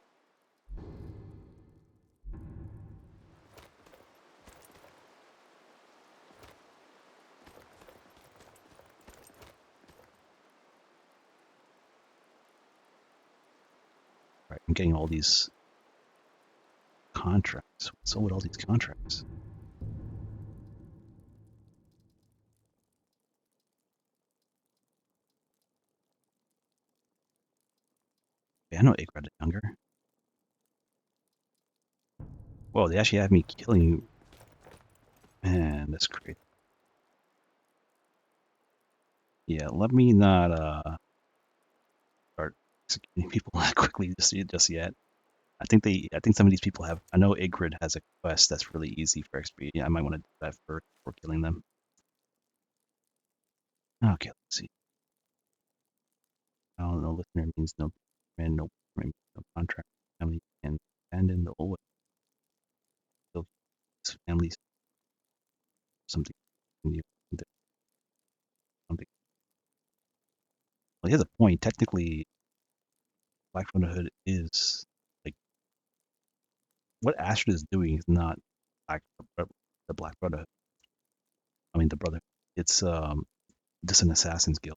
Speaker 1: Right, I'm getting all these contracts. So with all these contracts? Yeah, I know Igrat is younger. Whoa, they actually have me killing you. Man, that's great. Yeah, let me not start executing people that quickly just yet. I think some of these people have. I know Igrid has a quest that's really easy for XP. Yeah, I might want to do that first before killing them. Okay, let's see. I don't know. Listener means no man, no means no contract. Family can abandon the old way. Kill his family. Something. Something. Well, he has a point. Technically, Black Brotherhood is like what Astrid is doing is not Black, the Black Brotherhood. I mean, the Brotherhood. It's just an assassin's guild.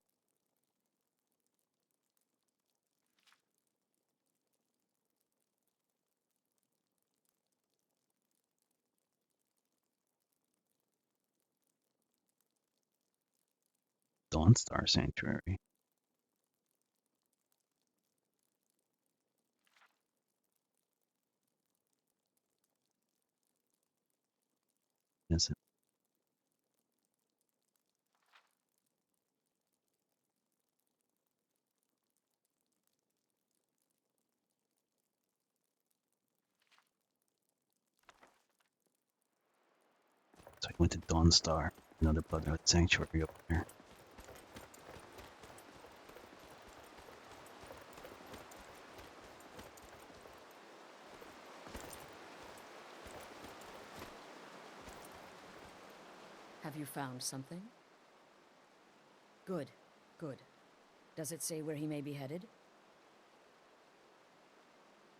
Speaker 1: Dawnstar Sanctuary. Is it? So I went to Dawnstar, another Brotherhood sanctuary up there.
Speaker 17: Have you found something? Good, good. Does it say where he may be headed?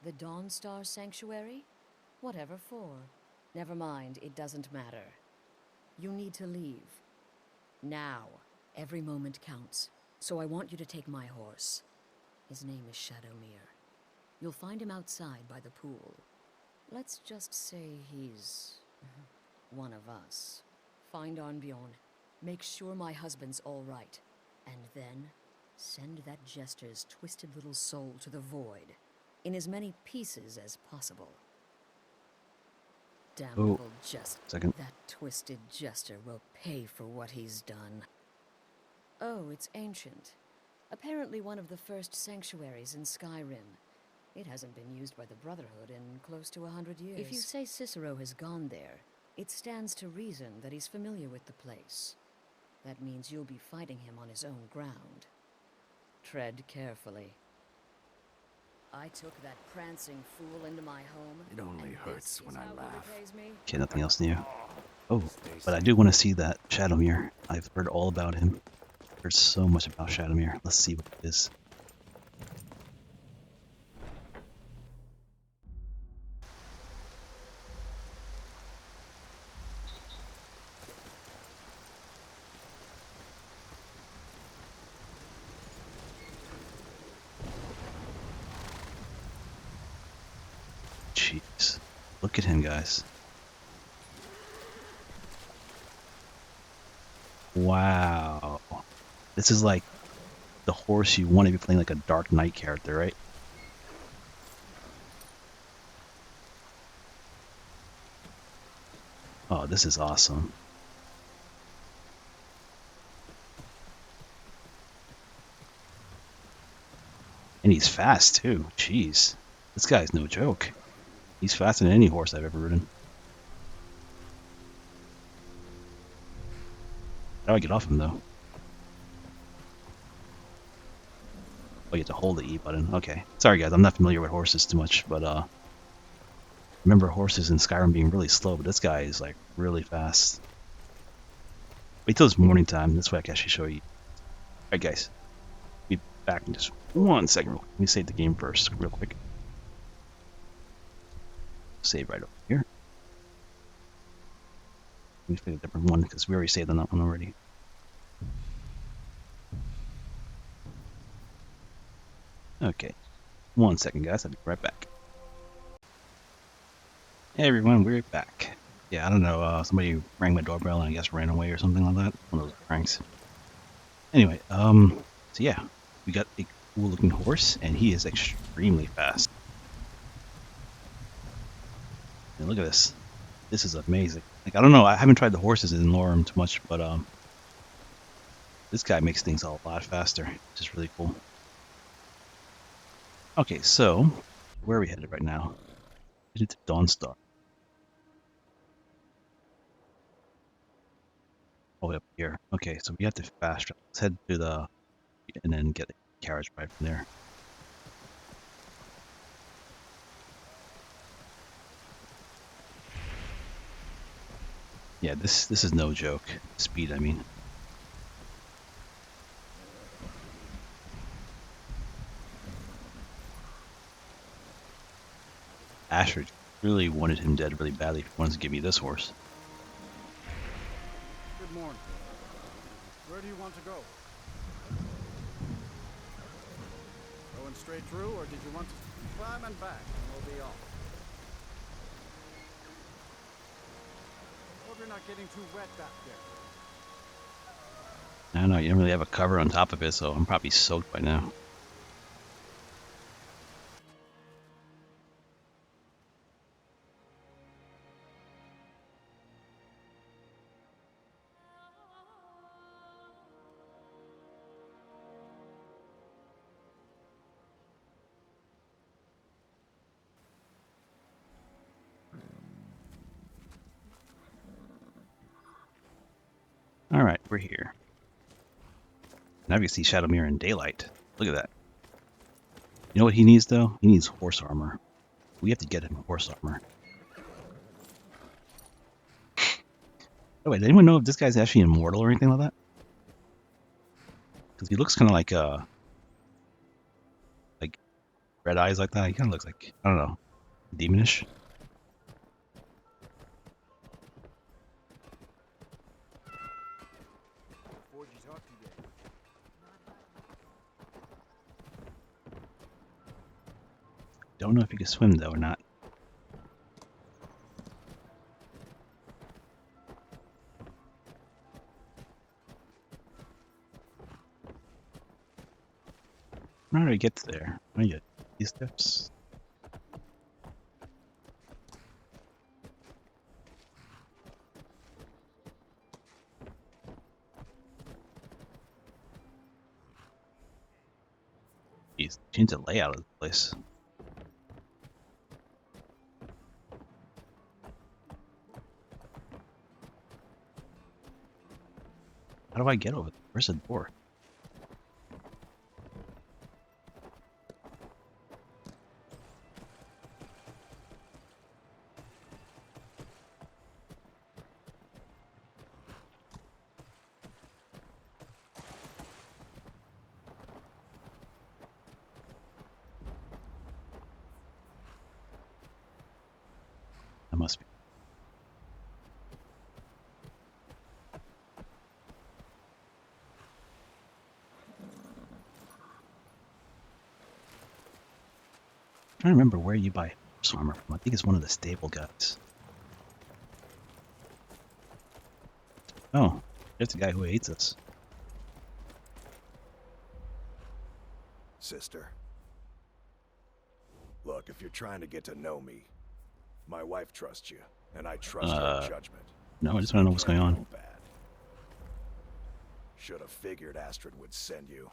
Speaker 17: The Dawnstar Sanctuary? Whatever for. Never mind, it doesn't matter. You need to leave. Now. Every moment counts. So I want you to take my horse. His name is Shadowmere. You'll find him outside by the pool. Let's just say he's... one of us. Find Arnbjorn. Make sure my husband's all right. And then, send that jester's twisted little soul to the void. In as many pieces as possible. Damn little jester.
Speaker 1: Second.
Speaker 17: That twisted jester will pay for what he's done. Oh, it's ancient. Apparently one of the first sanctuaries in Skyrim. It hasn't been used by the Brotherhood in close to 100 years. If you say Cicero has gone there, it stands to reason that he's familiar with the place. That means you'll be fighting him on his own ground. Tread carefully. I took that prancing fool into my home.
Speaker 8: It only hurts when I laugh.
Speaker 1: Okay, nothing else new. Oh, but I do want to see that Shadowmere. I've heard all about him. Heard so much about Shadowmere. Let's see what it is. Jeez. Look at him, guys. Wow. This is like the horse you want to be playing like a Dark Knight character, right? Oh, this is awesome. And he's fast too. Jeez. This guy's no joke. He's faster than any horse I've ever ridden. How do I get off him, though? Oh, you have to hold the E button. Okay. Sorry, guys. I'm not familiar with horses too much, but, remember horses in Skyrim being really slow, but this guy is, like, really fast. Wait till it's morning time. This way I can actually show you. Alright, guys. Be back in just 1 second. Let me save the game first, real quick. Save right over here. Let me pick a different one, because we already saved on that one already. Okay. 1 second, guys. I'll be right back. Hey, everyone. We're back. Yeah, I don't know. Somebody rang my doorbell and I guess ran away or something like that. One of those pranks. Anyway, so yeah. We got a cool-looking horse, and he is extremely fast. And look at this. This is amazing. Like, I don't know. I haven't tried the horses in Lorerim too much, but, this guy makes things a lot faster, which is really cool. Okay, so where are we headed right now? Headed to Dawnstar. All the way up here. Okay, so we have to fast travel. Let's head to the and then get a carriage ride from there. Yeah, this is no joke. Speed, I mean. Astrid really wanted him dead really badly if he wanted to give me this horse.
Speaker 10: Good morning. Where do you want to go? Going straight through, or did you want to climb and back, and we'll be off? Hope you're not getting too wet back there.
Speaker 1: I don't know, you don't really have a cover on top of it, so I'm probably soaked by now. Alright, we're here. Now we can see Shadowmere in daylight. Look at that. You know what he needs, though? He needs horse armor. We have to get him horse armor. Oh, wait, does anyone know if this guy's actually immortal or anything like that? Because he looks kind of like red eyes like that. He kind of looks like, I don't know, demonish. Don't know if he can swim, though, or not. How do I get there? Oh, yeah, these steps. Jeez, change the layout of the place. How do I get over there? Where's the door? That must be. I'm trying to remember where you buy horse armor from. I think it's one of the stable guys. Oh, there's the guy who hates us.
Speaker 6: Sister. Look, if you're trying to get to know me, my wife trusts you, and I trust her judgment.
Speaker 1: No, I just want to know what's going on.
Speaker 6: Should have figured Astrid would send you.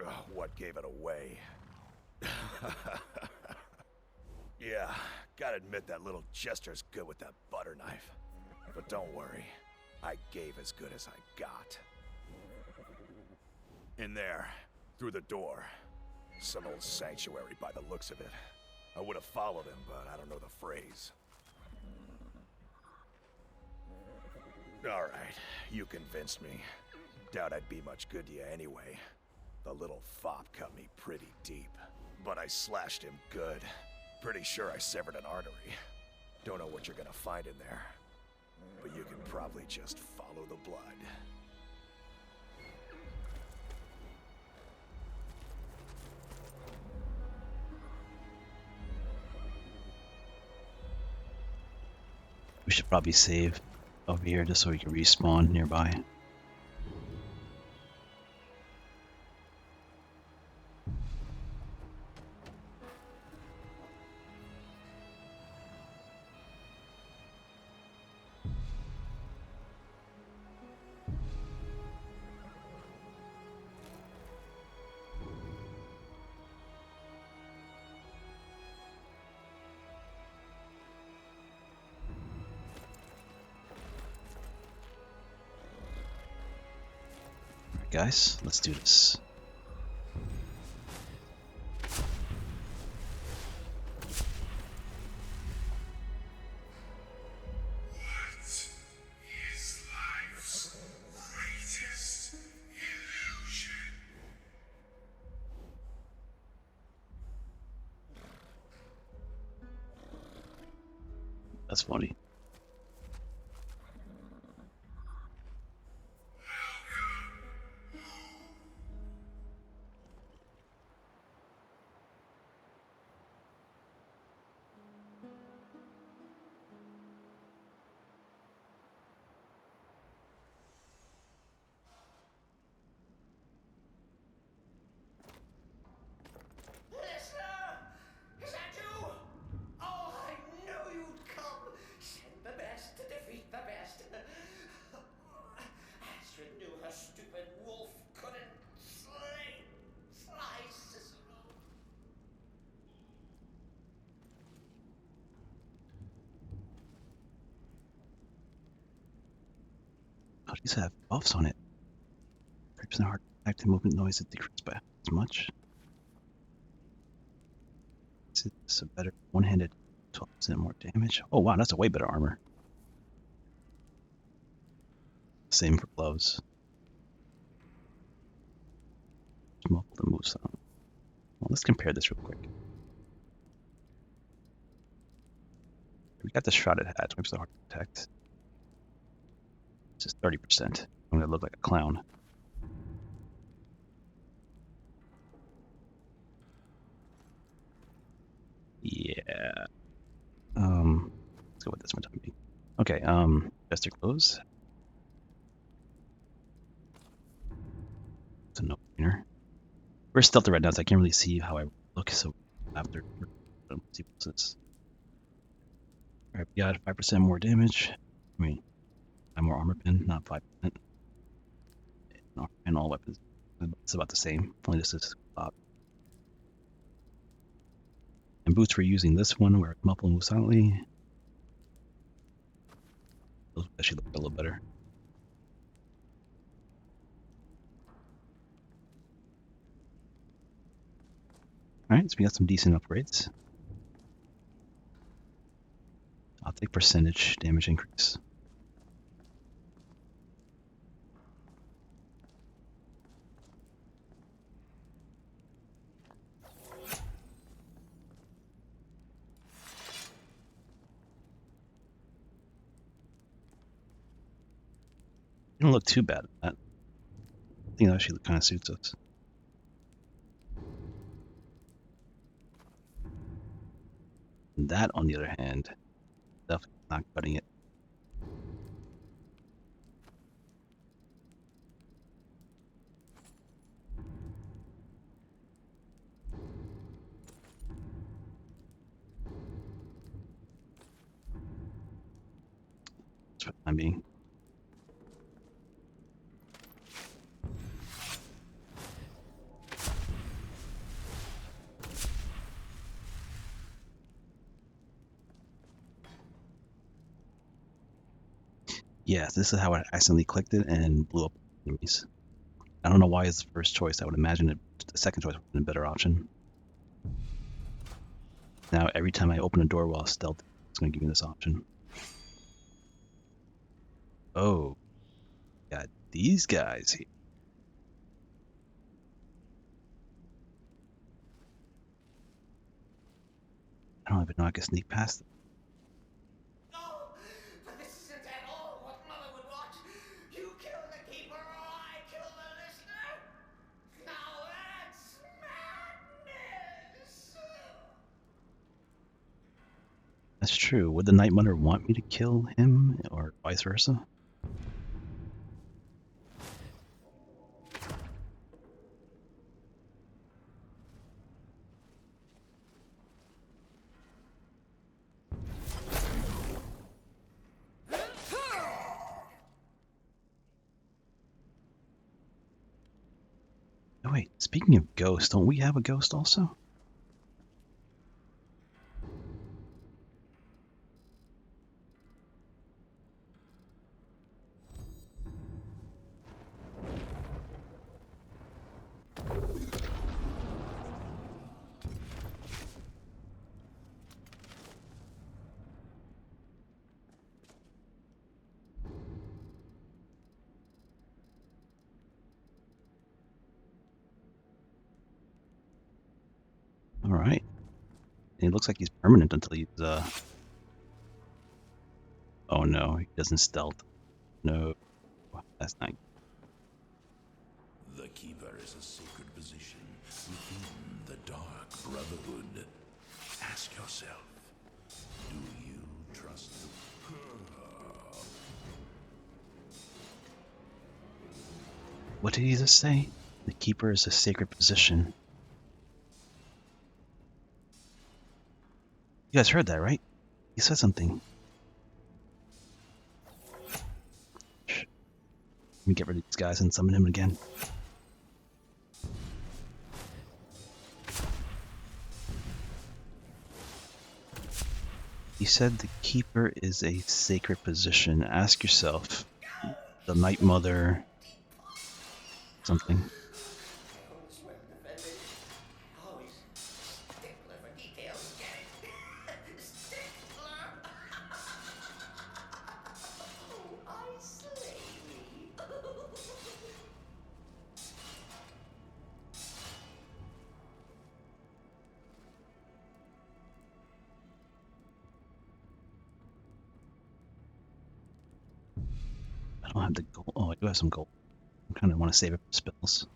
Speaker 6: Ugh, what gave it away? Yeah, Gotta admit that little Jester's good with that butter knife. But don't worry, I gave as good as I got. In there, through the door. Some old sanctuary by the looks of it. I would have followed him, but I don't know the phrase. Alright, you convinced me. Doubt I'd be much good to you anyway. The little fop cut me pretty deep, but I slashed him good. Pretty sure I severed an artery. Don't know what you're gonna find in there, but you can probably just follow the blood.
Speaker 1: We should probably save over here just so we can respawn nearby. Guys, let's do this.
Speaker 18: What is life's greatest illusion?
Speaker 1: That's funny.
Speaker 7: Listener! Is that you? Oh, I knew you'd come! Send the best to defeat the best. Astrid knew her stupid wolf couldn't slice Cicero.
Speaker 1: Oh, these have buffs on it. 30% heart attack and movement noise that decreased by as much. This is a better one-handed 12% more damage. Oh wow, that's a way better armor. Same for gloves. Muffled and moves on. Well, let's compare this real quick. We got the shrouded hat, 20% heart protect. This is 30%. I'm gonna look like a clown. Yeah. Let's go with this one time being. Okay, Jester clothes. It's a no-brainer. We're stealthy right now, so I can't really see how I look. So after, see what's this. All right, we got 5% more damage. I mean, 5 more armor pen, not 5%. And all weapons, it's about the same. Only this is and boots we're using this one where it's muffled and move silently. Those actually look a little better. Alright, so we got some decent upgrades. I'll take percentage damage increase. Didn't look too bad at that. I think that actually kind of suits us. And that, on the other hand, definitely not cutting it. For the time being. Yes, this is how I accidentally clicked it and blew up enemies. I don't know why it's the first choice. I would imagine the second choice would have been a better option. Now, every time I open a door while stealth, it's going to give me this option. Oh, got these guys here. I don't even know I can sneak past them.
Speaker 7: But this isn't at all what Mother would want. You kill the keeper or I kill the listener. Now that's madness.
Speaker 1: That's true. Would the Night Mother want me to kill him, or vice versa? Oh wait, speaking of ghosts, don't we have a ghost also? Alright. And it looks like he's permanent until he's, Oh no, he doesn't stealth. No, that's not...
Speaker 19: The Keeper is a sacred position within the Dark Brotherhood. Ask yourself, do you trust the...
Speaker 1: What did he just say? The Keeper is a sacred position. You guys heard that, right? He said something. Shh. Let me get rid of these guys and summon him again. He said the Keeper is a sacred position. Ask yourself, the Night Mother... something.
Speaker 7: Always stickler for details, get it? Stickler! Oh, I slay me.
Speaker 1: I don't have the gold. Oh, I do have some gold. I kind of want to save it for spells.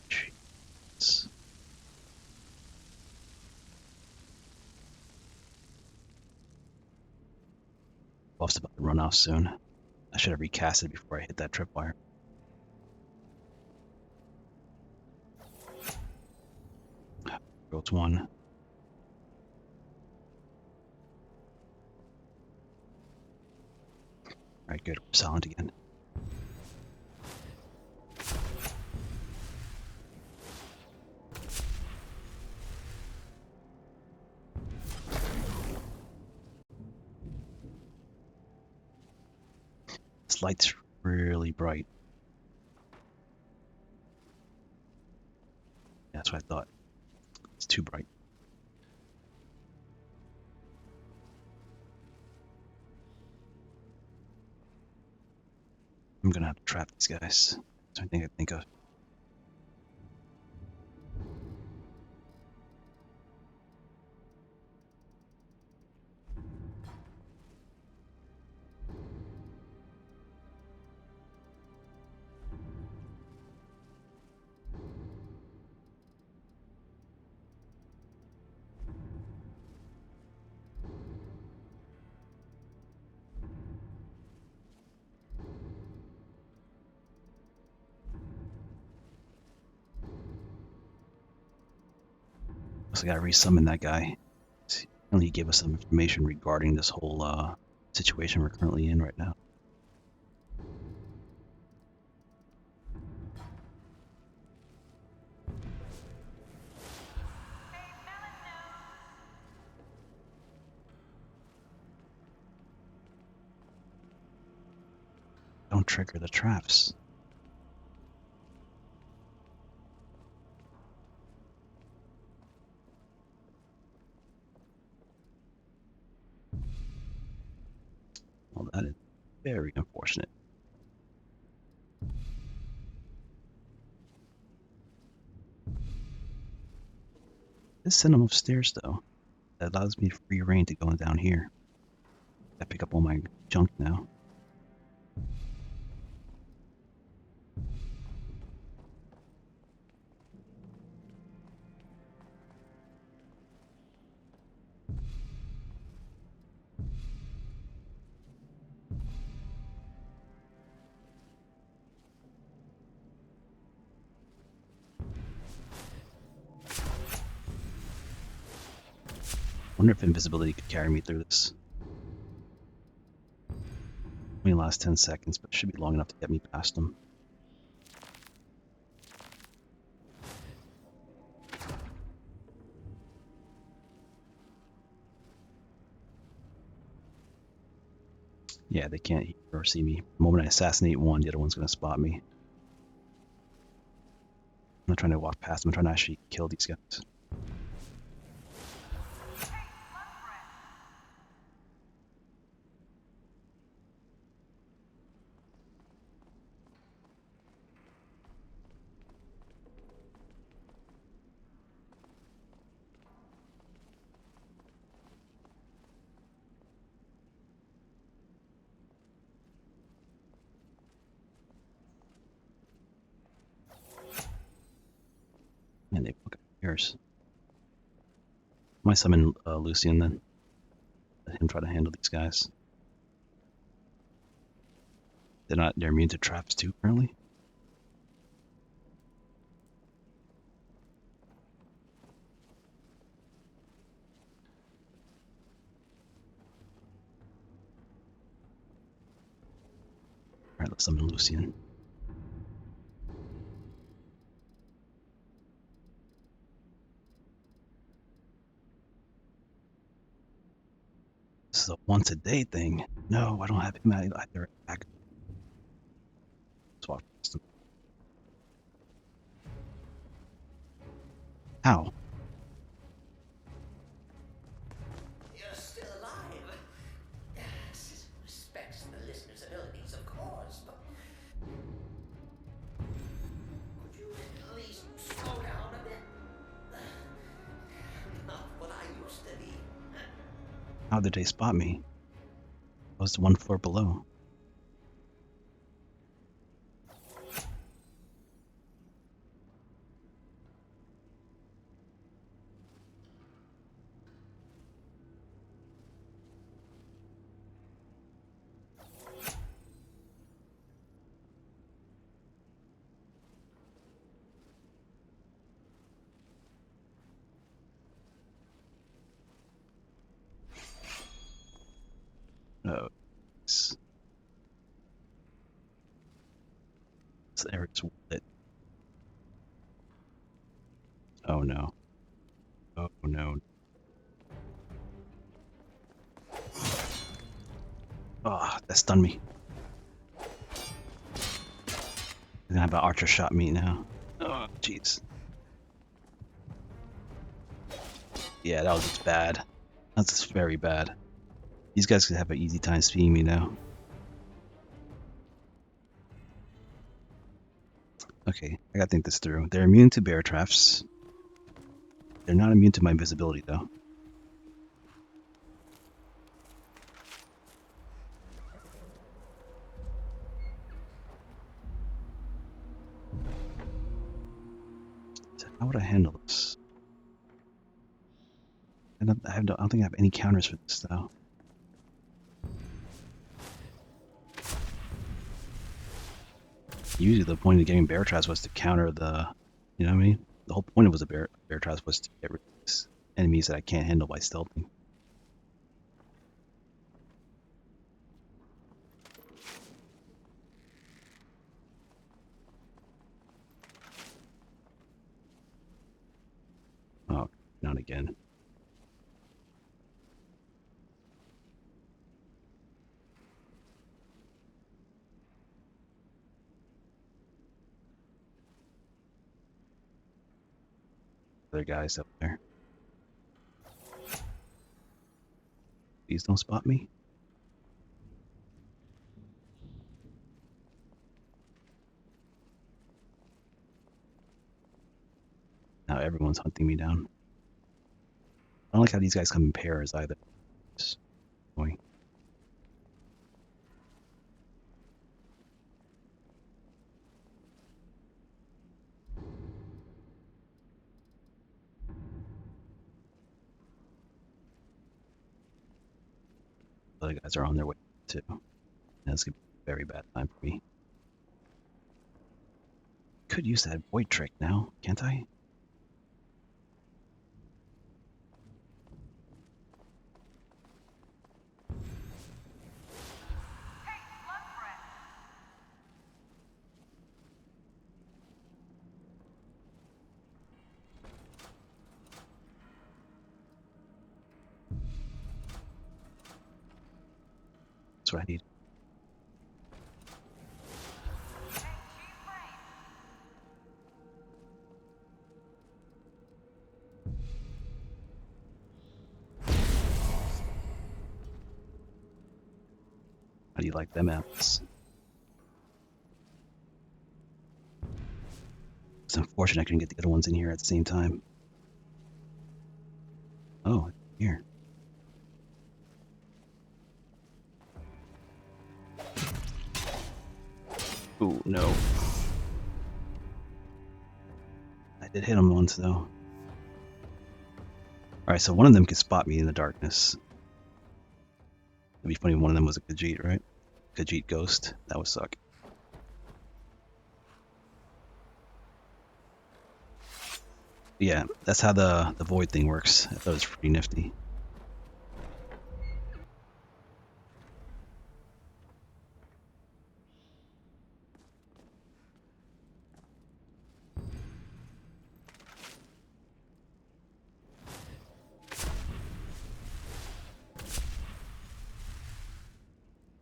Speaker 1: Jeez. Buff's about to run off soon. I should have recasted before I hit that tripwire. Growth 1. Alright, good. We're silent again. This light's really bright. That's what I thought. It's too bright. I'm gonna have to trap these guys. That's the only thing I can think of. I gotta resummon that guy. He gave us some information regarding this whole situation we're currently in right now. Don't trigger the traps. Well, that is very unfortunate. This sent him upstairs, though. That allows me free reign to go down here. I pick up all my junk now. Wonder if invisibility could carry me through this. Only last 10 seconds, but it should be long enough to get me past them. Yeah, they can't hear or see me. The moment I assassinate one, the other one's going to spot me. I'm not trying to walk past them, I'm trying to actually kill these guys. Man, they look upstairs. I might summon Lucian then. Let him try to handle these guys. They're immune to traps too, apparently. Alright, let's summon Lucian. This is a once a day thing. No, I don't have him either. Swap past him. How?
Speaker 7: You're still alive. Respects the listener's abilities, of course, but could you at least slow down a bit? Not what I used to be.
Speaker 1: How did they spot me? I was 1 floor below. Oh, this Eric's wallet. Oh no. Oh no. Ah, that stunned me. I'm gonna have an archer shot me now. Oh, jeez. Yeah, that was just bad. That's just very bad. These guys could have an easy time seeing me now. Okay, I gotta think this through. They're immune to bear traps. They're not immune to my invisibility, though. So how would I handle this? I don't think I have any counters for this, though. Usually the point of getting bear traps was to counter the, you know what I mean? the whole point of was a bear traps was to get rid of these enemies that I can't handle by stealthing. Oh, not again. Other guys up there. Please don't spot me. Now everyone's hunting me down. I don't like how these guys come in pairs either. It's annoying. The other guys are on their way too. That's gonna be a very bad time for me. Could use that void trick now, can't I? That's what I need. How do you like them apples? It's unfortunate I couldn't get the other ones in here at the same time. Oh, here. Ooh, no. I did hit him once, though. Alright, so one of them could spot me in the darkness. It'd be funny if one of them was a Khajiit, right? Khajiit ghost. That would suck. Yeah, that's how the void thing works. I thought it was pretty nifty.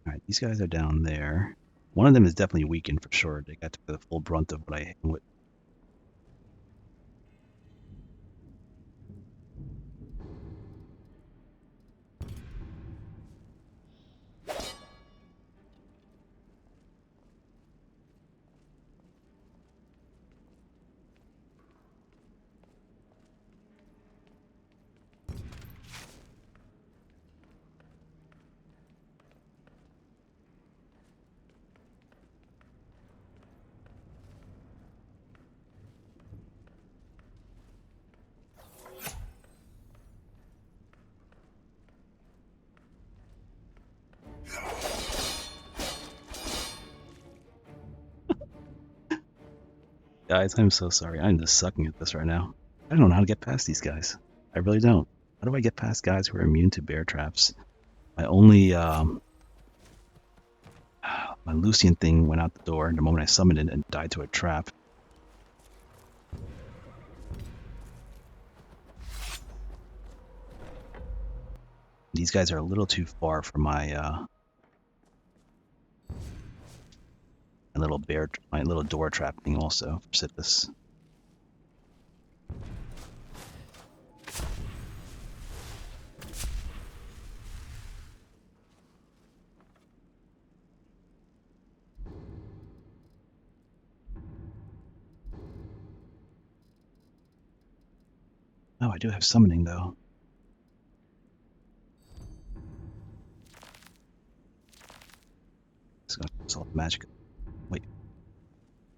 Speaker 1: Alright, these guys are down there. One of them is definitely weakened for sure. They got the full brunt of what I hit them with. Guys, I'm so sorry. I'm just sucking at this right now. I don't know how to get past these guys. I really don't. How do I get past guys who are immune to bear traps? My only, my Lucian thing went out the door the moment I summoned it and died to a trap. These guys are a little too far for my, my little door trap thing also for Sisyphus. Oh, I do have summoning though. It's gonna solve magic. Wait.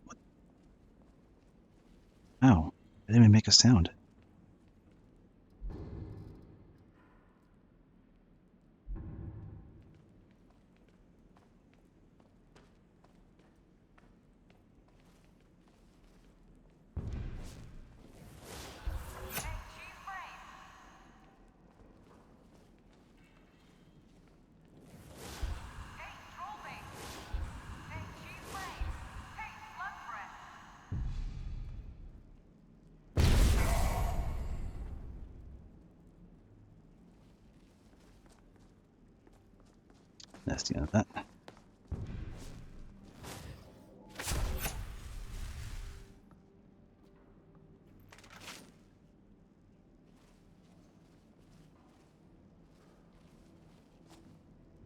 Speaker 1: What? Ow. I didn't even make a sound. That's the end of that.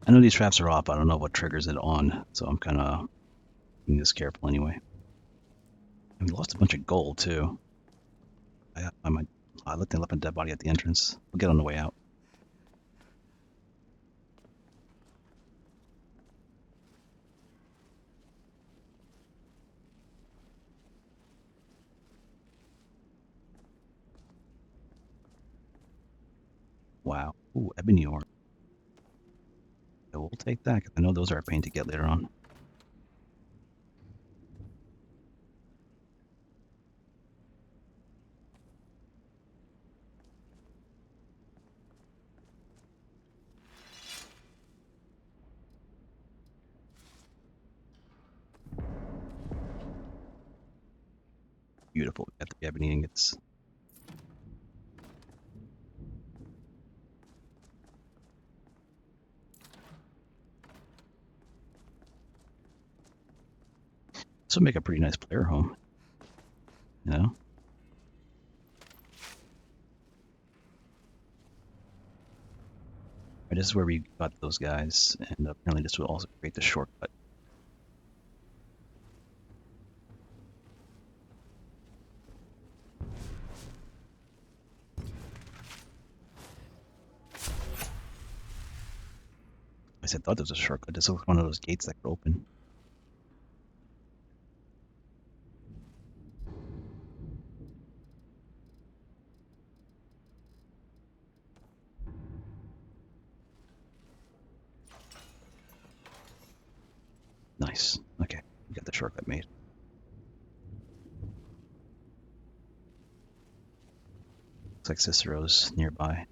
Speaker 1: I know these traps are off. I don't know what triggers it on, so I'm kind of being this careful anyway. And we lost a bunch of gold too. I left a dead body at the entrance. We'll get on the way out. Wow. Ooh, ebony ore. So we'll take that, because I know those are a pain to get later on. Beautiful. We got the ebony ingots. This will make a pretty nice player home. You know? Right, this is where we got those guys, and apparently this will also create the shortcut. I thought there was a shortcut. This looks like one of those gates that could open. Nice. Okay, we got the shortcut made. Looks like Cicero's nearby.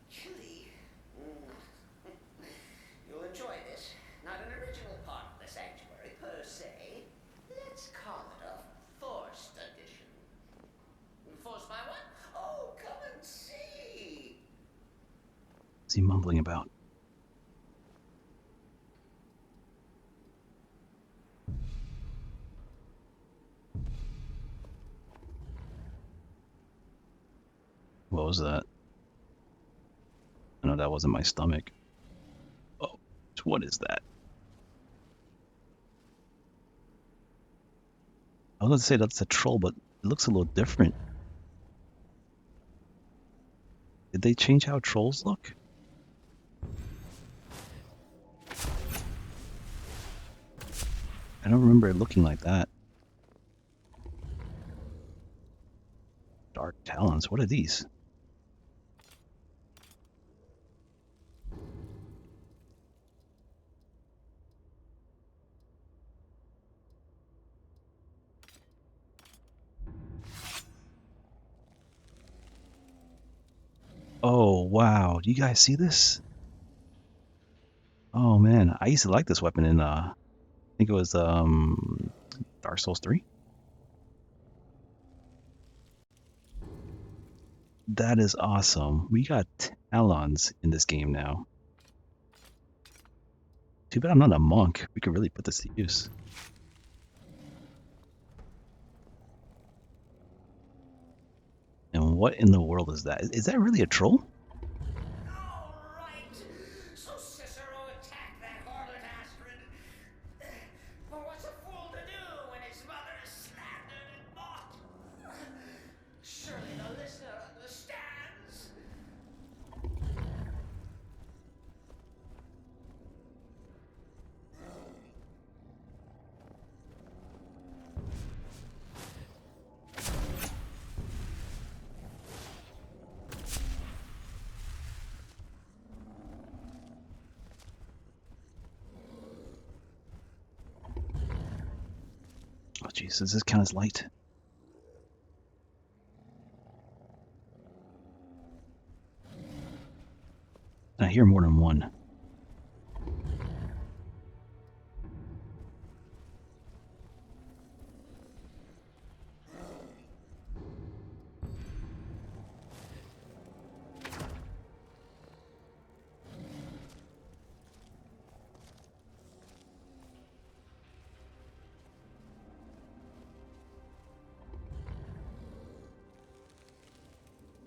Speaker 7: Chilly. You'll enjoy this. Not an original part of the sanctuary per se. Let's call it a forced addition. Forced by what? Oh, come and see.
Speaker 1: What's he mumbling about? What was that? I know that wasn't my stomach. Oh, what is that? I was going to say that's a troll, but it looks a little different. Did they change how trolls look? I don't remember it looking like that. Dark talons, what are these? Oh, wow. Do you guys see this? Oh, man. I used to like this weapon in, I think it was, Dark Souls 3? That is awesome. We got talons in this game now. Too bad I'm not a monk. We could really put this to use. And what in the world is that? Is that really a troll?
Speaker 7: So Cicero attacked that harlot Astrid. But what's a fool to do when his mother is slandered and mocked? Surely the listener understands.
Speaker 1: jeez, does this count as light? I hear more than one.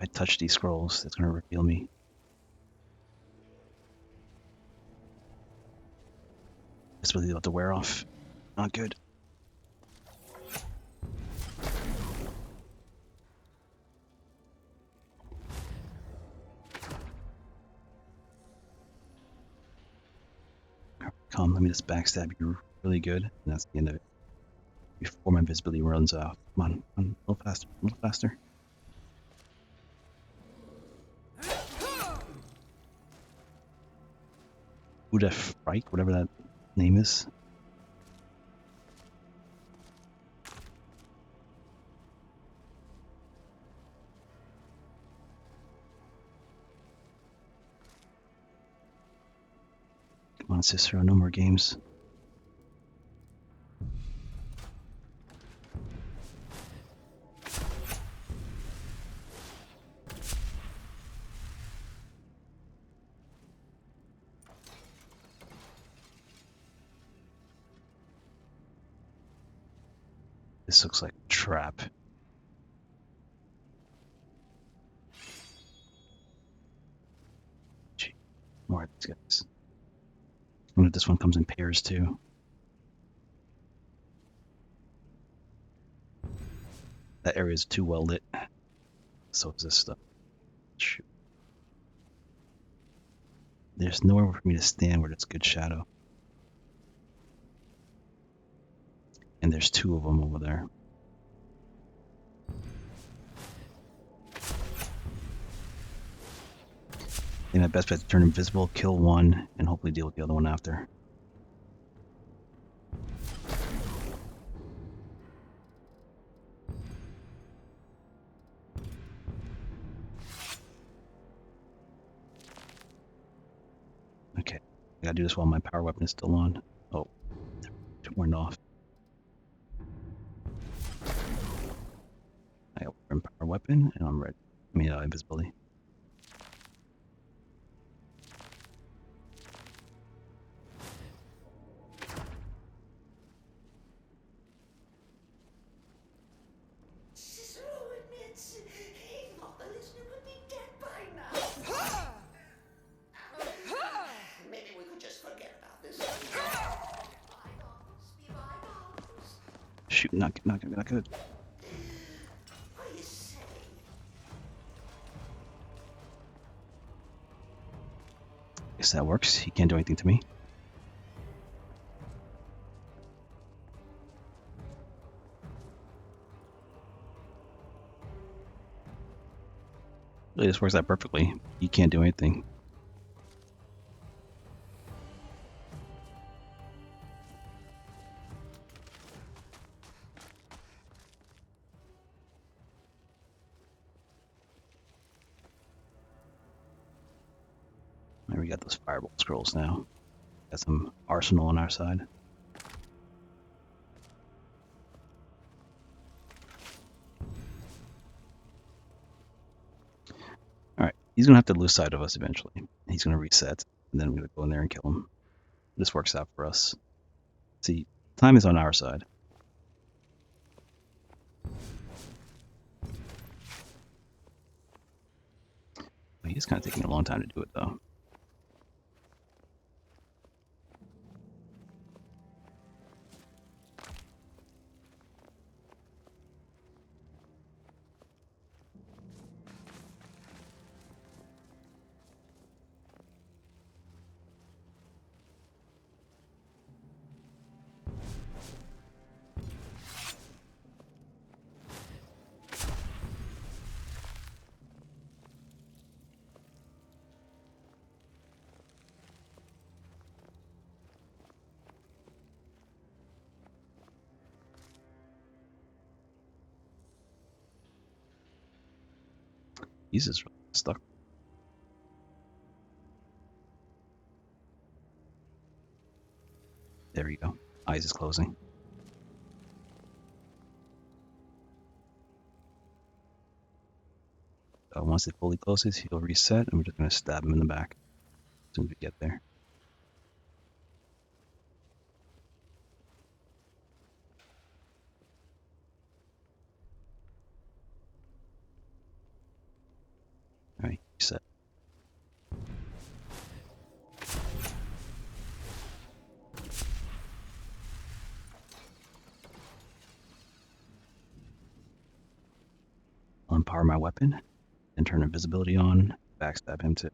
Speaker 1: If I touch these scrolls, it's going to reveal me. It's really about to wear off. Not good. Come, let me just backstab you really good, and that's the end of it. Before my invisibility runs out. Come on, a little faster, a little faster. Uda Frike, whatever that name is. Come on, Cicero, no more games. This looks like a trap. Gee, more of these guys. I wonder if this one comes in pairs too. That area is too well lit. So is this stuff. Shoot. There's nowhere for me to stand where there's good shadow. And there's two of them over there. I think my best bet is to turn invisible, kill one, and hopefully deal with the other one after. Okay, I gotta do this while my power weapon is still on. Oh, it went off. I got one power weapon, and I'm ready. I mean, invisibility.
Speaker 7: Cicero admits he thought the listener would be dead by now. Maybe we could just forget about this. Bygones be bygones.
Speaker 1: Shoot, not good.
Speaker 7: What do you say?
Speaker 1: Guess that works. He can't do anything to me. Really, this works out perfectly. He can't do anything. We got those fireball scrolls now. Got some arsenal on our side. Alright, he's gonna have to lose sight of us eventually. He's gonna reset, and then we're gonna go in there and kill him. This works out for us. See, time is on our side. He's kind of taking a long time to do it, though. He's just really stuck. There you go. Eyes is closing. Once it fully closes, he'll reset, and we're just going to stab him in the back as soon as we get there. Alright, reset. I'll empower my weapon and turn invisibility on. Backstab him too.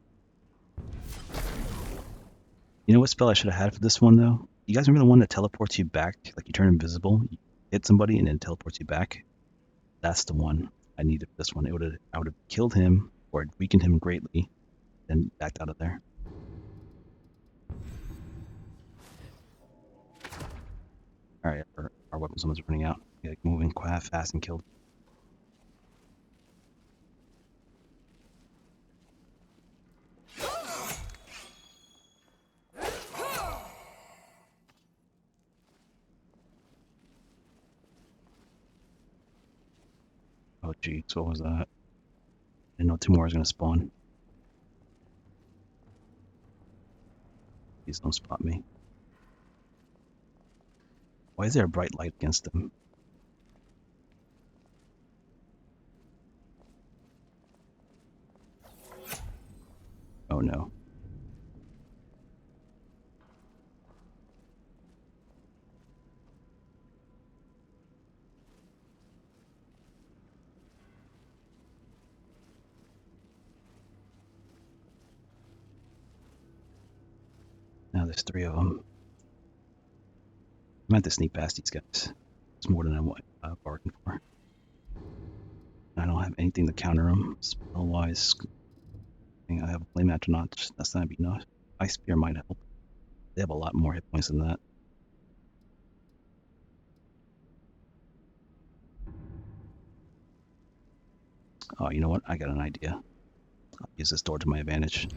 Speaker 1: You know what spell I should have had for this one though? You guys remember the one that teleports you back? Like you turn invisible, you hit somebody and then teleports you back? That's the one I needed for this one. I would have killed him or weakened him greatly, then backed out of there. Alright, our weapons almost running out. Get moving quite fast and killed. Oh geez, what was that? I didn't know 2 more was gonna spawn. Please don't spot me. Why is there a bright light against them? Oh no. Now there's 3 of them. I'm going to sneak past these guys. It's more than I bargained for. I don't have anything to counter them. Spell-wise, I have a flame atronach. That's not be enough. Ice Spear might help. They have a lot more hit points than that. Oh, you know what? I got an idea. I'll use this door to my advantage.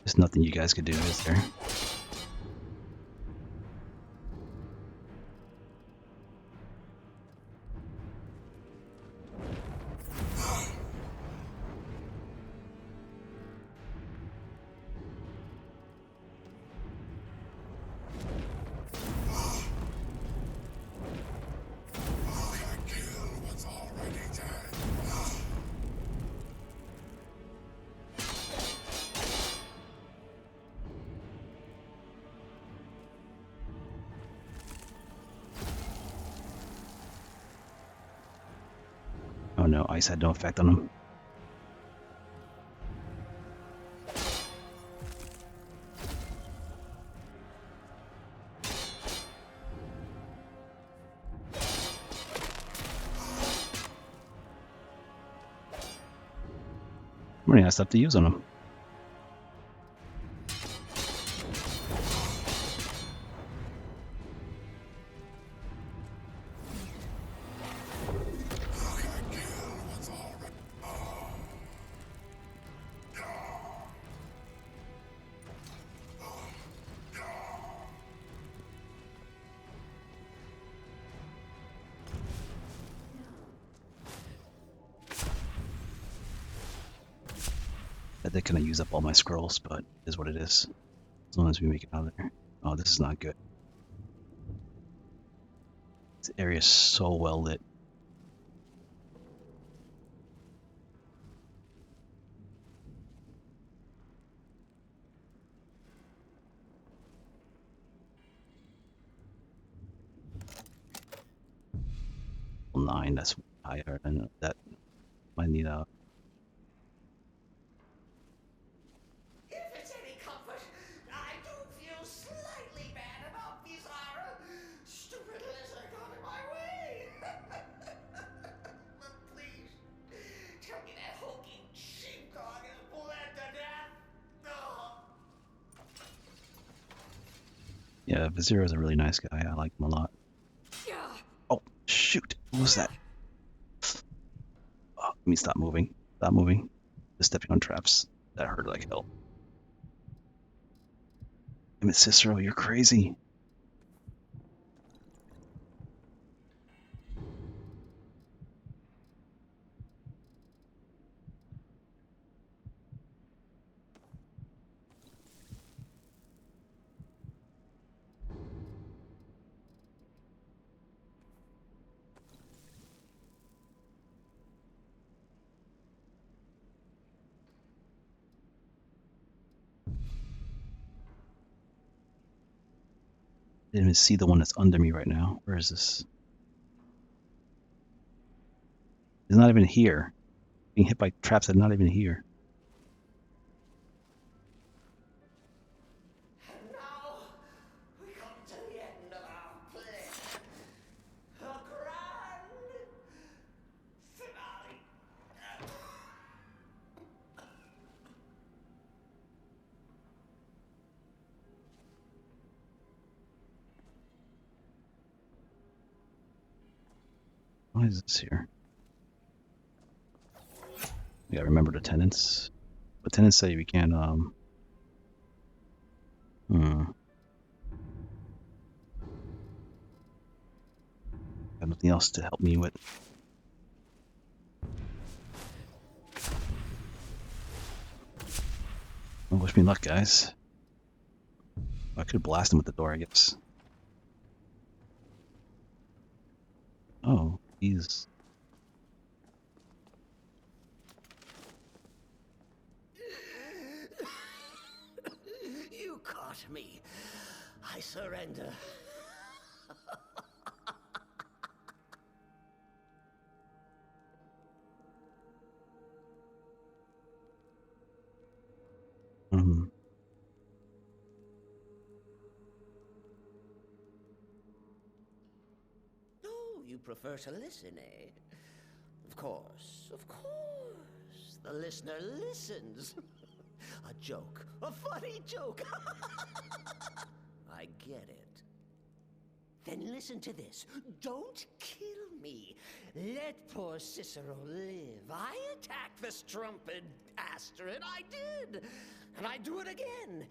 Speaker 1: There's nothing you guys could do, is there? Oh no, ice had no effect on him. I'm running out of stuff to use on him. I did kind of use up all my scrolls, but it is what it is. As long as we make it out of there. Oh, this is not good. This area is so well lit. Well, 9, that's higher, and that might need a.
Speaker 7: If it's any comfort, I do feel slightly bad about Bizarre. Stupid lizard got in my way.
Speaker 1: Yeah, Vizier is a really nice guy. I like him a lot. Oh, shoot. What was that? Oh, let me stop moving. Stop moving. Just stepping on traps. That hurt like hell. Damn it, Cicero, you're crazy. I didn't even see the one that's under me right now. Where is this? It's not even here. Being hit by traps that are not even here.
Speaker 7: Now, we come to the end of our play. A grand finale.
Speaker 1: Why is this here? We gotta remember the tenants. The tenants say we can't, Got nothing else to help me with. Well, wish me luck, guys. I could blast him with the door, I guess. Oh, he's...
Speaker 7: You caught me. I surrender. Oh, you prefer to listen, eh? Of course, of course. The listener listens. A joke. A funny joke. I get it. Then listen to this. Don't kill me. Let poor Cicero live. I attacked the strumpet Astrid. I did. And I do it again.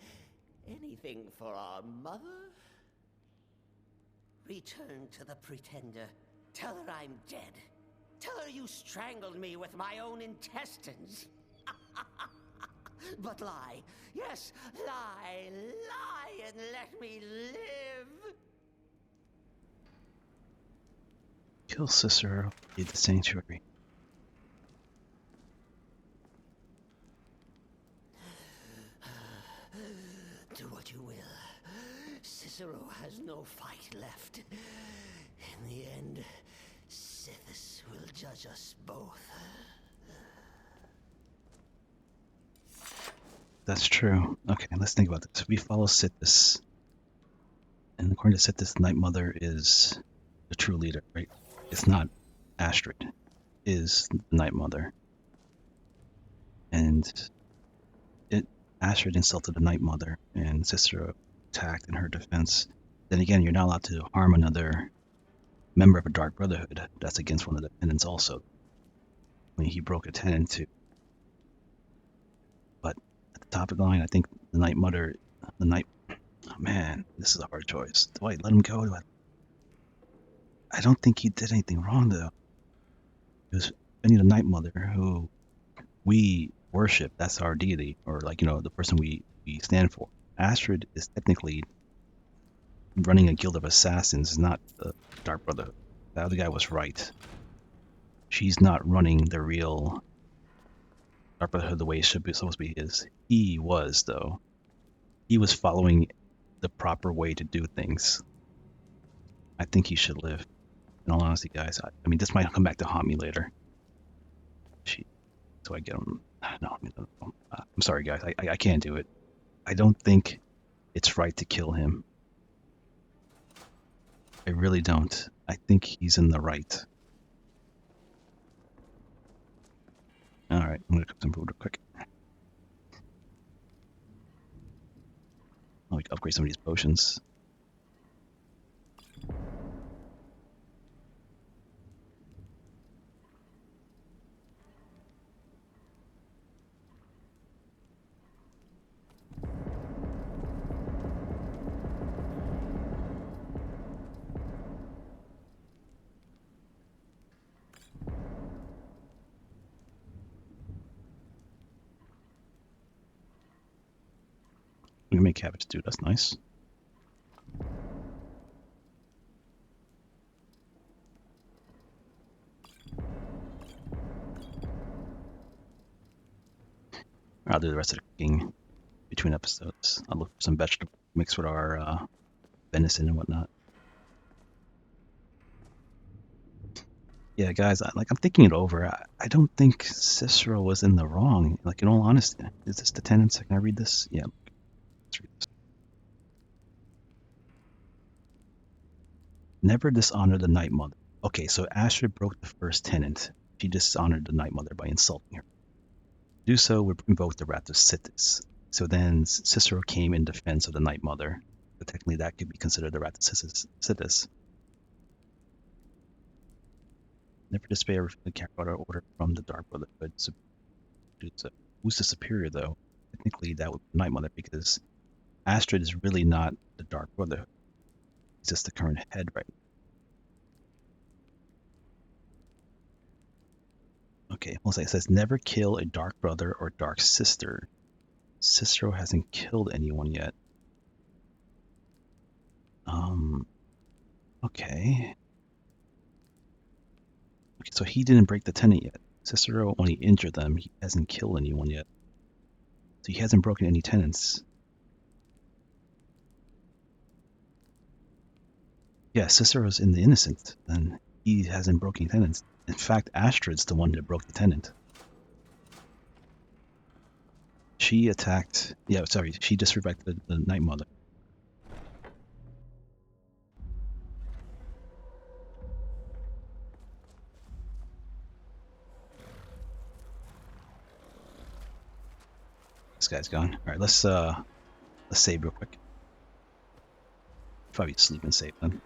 Speaker 7: Anything for our mother? Return to the Pretender. Tell her I'm dead. Tell her you strangled me with my own intestines. But lie. Yes, lie. Lie and let me live.
Speaker 1: Kill Cicero, lead the sanctuary.
Speaker 7: Do what you will. Cicero has no fight left. In the end, Sithis will judge us both.
Speaker 1: That's true. Okay, let's think about this. We follow Sithis. And according to Sithis, the Night Mother is the true leader, right? It's not Astrid. Is the Night Mother. And Astrid insulted the Night Mother, and Cicero attacked in her defense. Then again, you're not allowed to harm another member of a Dark Brotherhood. That's against one of the tenants also. I mean, he broke a tenant too. But at the top of the line, I think the Night Mother, oh man, this is a hard choice. Do I let him go? I don't think he did anything wrong though. It was any the Night Mother who we worship. That's our deity, or like, the person we stand for. Astrid is technically running a guild of assassins, not the Dark Brotherhood. The other guy was right. She's not running the real Dark Brotherhood the way it should be supposed to be his. He was, though. He was following the proper way to do things. I think he should live. In all honesty, guys, I mean, this might come back to haunt me later. So I get him. No, I'm sorry, guys. I can't do it. I don't think it's right to kill him. I really don't. I think he's in the right. Alright, I'm gonna cook some food real quick. Oh, we can upgrade some of these potions. We can make cabbage stew. That's nice. I'll do the rest of the cooking between episodes. I'll look for some vegetable mixed with our venison and whatnot. Yeah, guys, I'm thinking it over. I don't think Cicero was in the wrong. Like, in all honesty, is this the tenants? Can I read this? Yeah. Let's read this. Never dishonor the Night Mother. Okay, so Astrid broke the first tenant. She dishonored the Night Mother by insulting her. To do so would invoke the wrath of Sithis. So then Cicero came in defense of the Night Mother. So technically, that could be considered the wrath of Sithis. Never disobey or carry out an order from the Dark Brotherhood. So who's the superior, though? Technically, that would be Night Mother, because Astrid is really not the Dark Brotherhood. He's just the current head right now. Okay, it says never kill a Dark Brother or Dark Sister. Cicero hasn't killed anyone yet. Okay. Okay, so he didn't break the tenant yet. Cicero only injured them. He hasn't killed anyone yet. So he hasn't broken any tenants. Yeah, Cicero's in the innocent, and he hasn't broken tenants. In fact, Astrid's the one that broke the tenant. She attacked... Yeah, sorry, she disrespected the Night Mother. This guy's gone. Alright, let's save real quick. Probably sleep and save then.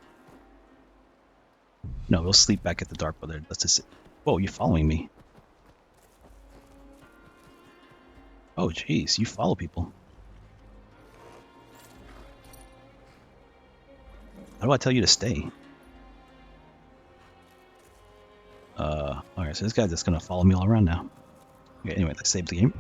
Speaker 1: No, we'll sleep back at the Dark Brother. Let's just... Whoa, you're following me. Oh, jeez, you follow people. How do I tell you to stay? Alright, so this guy's just gonna follow me all around now. Okay, anyway, let's save the game.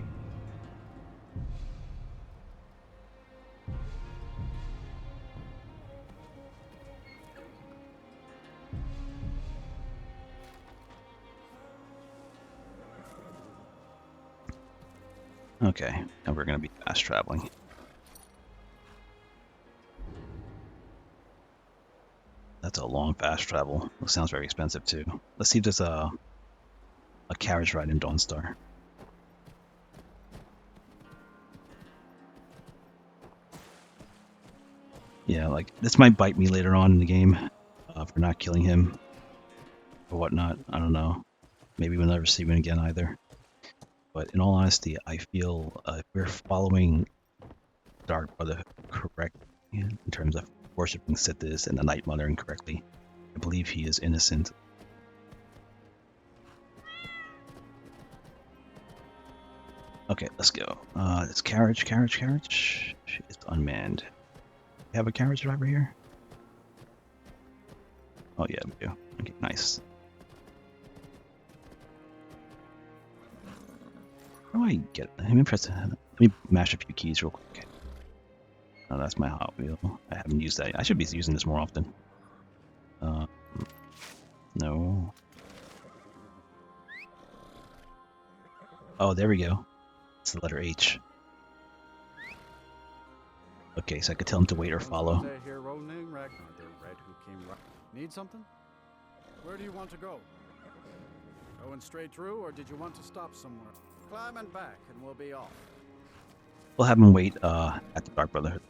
Speaker 1: Okay, now we're gonna be fast traveling. That's a long fast travel. It sounds very expensive too. Let's see if there's a carriage ride in Dawnstar. Yeah, like this might bite me later on in the game for not killing him or whatnot. I don't know. Maybe we'll never see him again either. But in all honesty, I feel if we're following Dark Brotherhood correctly in terms of worshipping Sithis and the Night Mother incorrectly, I believe he is innocent. Okay, let's go. It's carriage. It's unmanned. We have a carriage driver here? Oh yeah, we do. Okay, nice. How do I get... Let me mash a few keys real quick. Oh, that's my Hot Wheel. I haven't used that. I should be using this more often. No. Oh, there we go. It's the letter H. Okay, so I could tell him to wait or follow.
Speaker 10: Need something? Where do you want to go? Going straight through, or did you want to stop somewhere? Climb and back, and we'll be off.
Speaker 1: We'll have him wait at the Dark Brotherhood.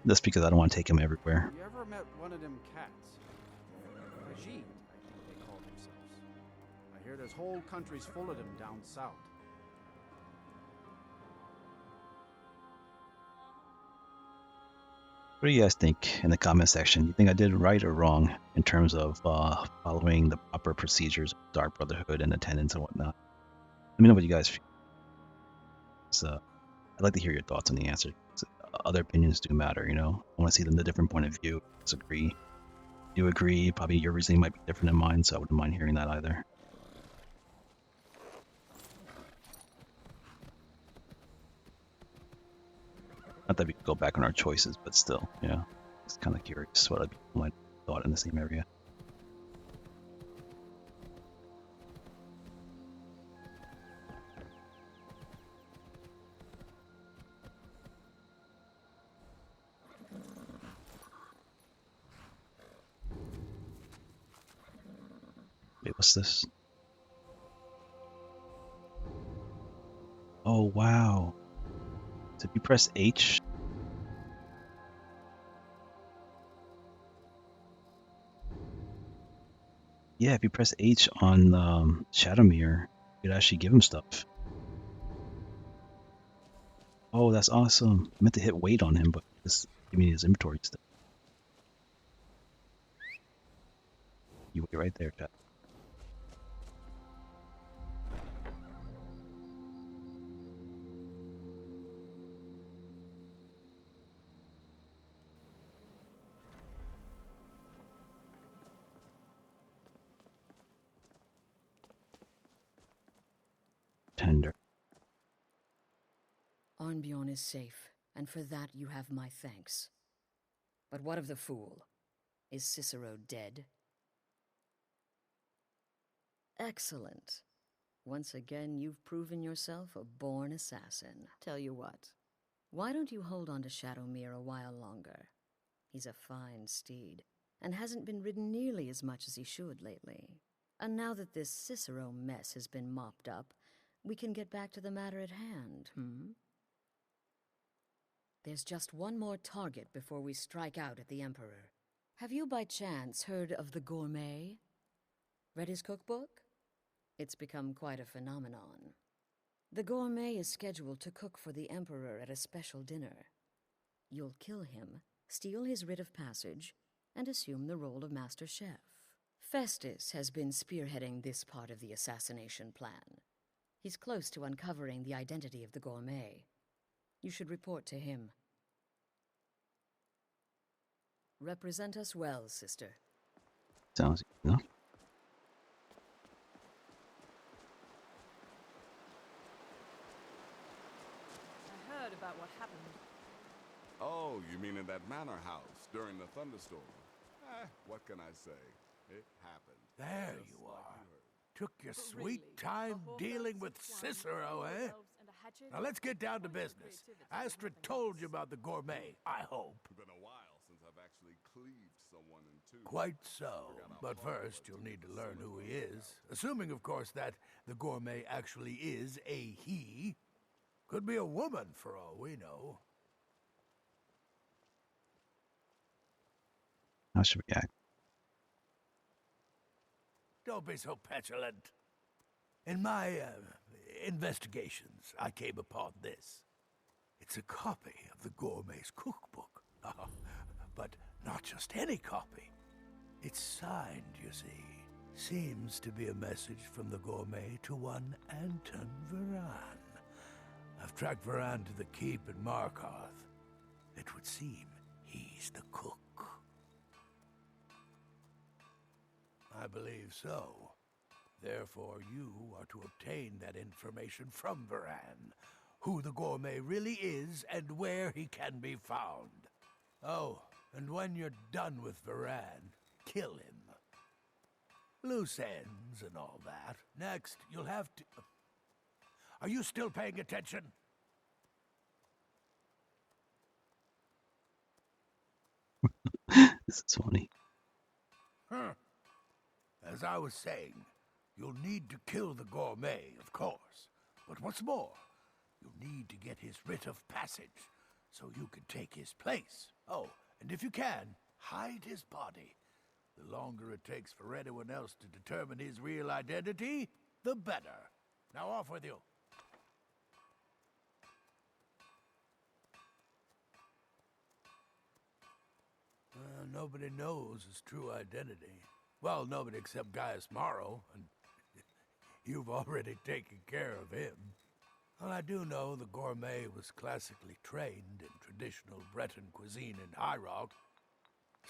Speaker 1: That's because I don't want to take him everywhere.
Speaker 10: You ever met one of them cats? Ajit, I think they call themselves. I hear there's whole countries full of them down south.
Speaker 1: What do you guys think in the comment section? You think I did right or wrong in terms of following the proper procedures of Dark Brotherhood and attendance and whatnot? Let me know what you guys feel. So, I'd like to hear your thoughts on the answer. Other opinions do matter, you know? I want to see the different point of view. Disagree. You agree, probably your reasoning might be different than mine, so I wouldn't mind hearing that either. Not that we could go back on our choices, but still, yeah. It's kind of curious what other people might have thought in the same area. Wait, what's this? Oh, wow. So if you press H, yeah, if you press H on Shadowmere, you could actually give him stuff. Oh, that's awesome. I meant to hit wait on him, but just give me his inventory stuff. You wait right there, chat. Tender.
Speaker 17: Arnbjorn is safe, and for that you have my thanks. But what of the fool? Is Cicero dead? Excellent. Once again, you've proven yourself a born assassin. Tell you what, why don't you hold on to Shadowmere a while longer? He's a fine steed, and hasn't been ridden nearly as much as he should lately. And now that this Cicero mess has been mopped up, we can get back to the matter at hand, There's just one more target before we strike out at the Emperor. Have you by chance heard of the Gourmet? Read his cookbook? It's become quite a phenomenon. The Gourmet is scheduled to cook for the Emperor at a special dinner. You'll kill him, steal his writ of passage, and assume the role of Master Chef. Festus has been spearheading this part of the assassination plan. He's close to uncovering the identity of the Gourmet. You should report to him. Represent us well, sister.
Speaker 1: Sounds easy enough.
Speaker 3: I heard about what happened.
Speaker 5: Oh, you mean in that manor house during the thunderstorm? What can I say? It happened.
Speaker 4: There
Speaker 5: Just
Speaker 4: you
Speaker 5: like
Speaker 4: are.
Speaker 5: you heard.
Speaker 4: Took your sweet time dealing with Cicero, eh? Now let's get down to business. Astrid told you about the Gourmet, I hope.
Speaker 5: It's been a while since I've actually cleaved someone in two.
Speaker 4: Quite so. But first, you'll need to learn who he is. Assuming, of course, that the Gourmet actually is a he. Could be a woman, for all we know.
Speaker 1: How should we act?
Speaker 4: Don't be so petulant. In my investigations, I came upon this. It's a copy of the Gourmet's cookbook. But not just any copy. It's signed, you see. Seems to be a message from the Gourmet to one Anton Varan. I've tracked Varan to the keep in Markarth. It would seem he's the cook. I believe so. Therefore, you are to obtain that information from Varan. Who the Gourmet really is and where he can be found. Oh, and when you're done with Varan, kill him. Loose ends and all that. Next, you'll have to... Are you still paying attention?
Speaker 1: This is funny.
Speaker 4: As I was saying, you'll need to kill the Gourmet, of course. But what's more, you'll need to get his writ of passage, so you can take his place. Oh, and if you can, hide his body. The longer it takes for anyone else to determine his real identity, the better. Now off with you. Nobody knows his true identity. Well, nobody except Gaius Morrow, and you've already taken care of him. Well, I do know the Gourmet was classically trained in traditional Breton cuisine in High Rock,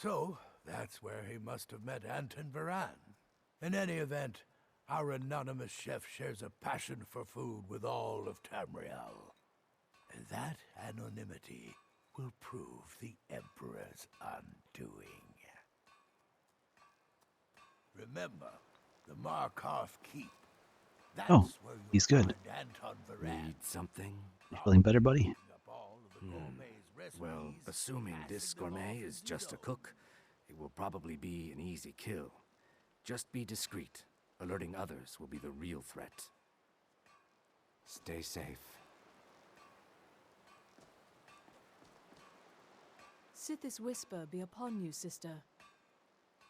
Speaker 4: so that's where he must have met Anton Varan. In any event, our anonymous chef shares a passion for food with all of Tamriel. And that anonymity will prove the Emperor's undoing. Remember, the Markarth Keep. That's
Speaker 1: Oh,
Speaker 4: where you'll
Speaker 1: he's good.
Speaker 4: find Anton Varan.
Speaker 8: Need something?
Speaker 1: You feeling better, buddy?
Speaker 8: Well, assuming this gourmet is just a cook, it will probably be an easy kill. Just be discreet. Alerting others will be the real threat. Stay safe.
Speaker 3: Sithis whisper be upon you, sister.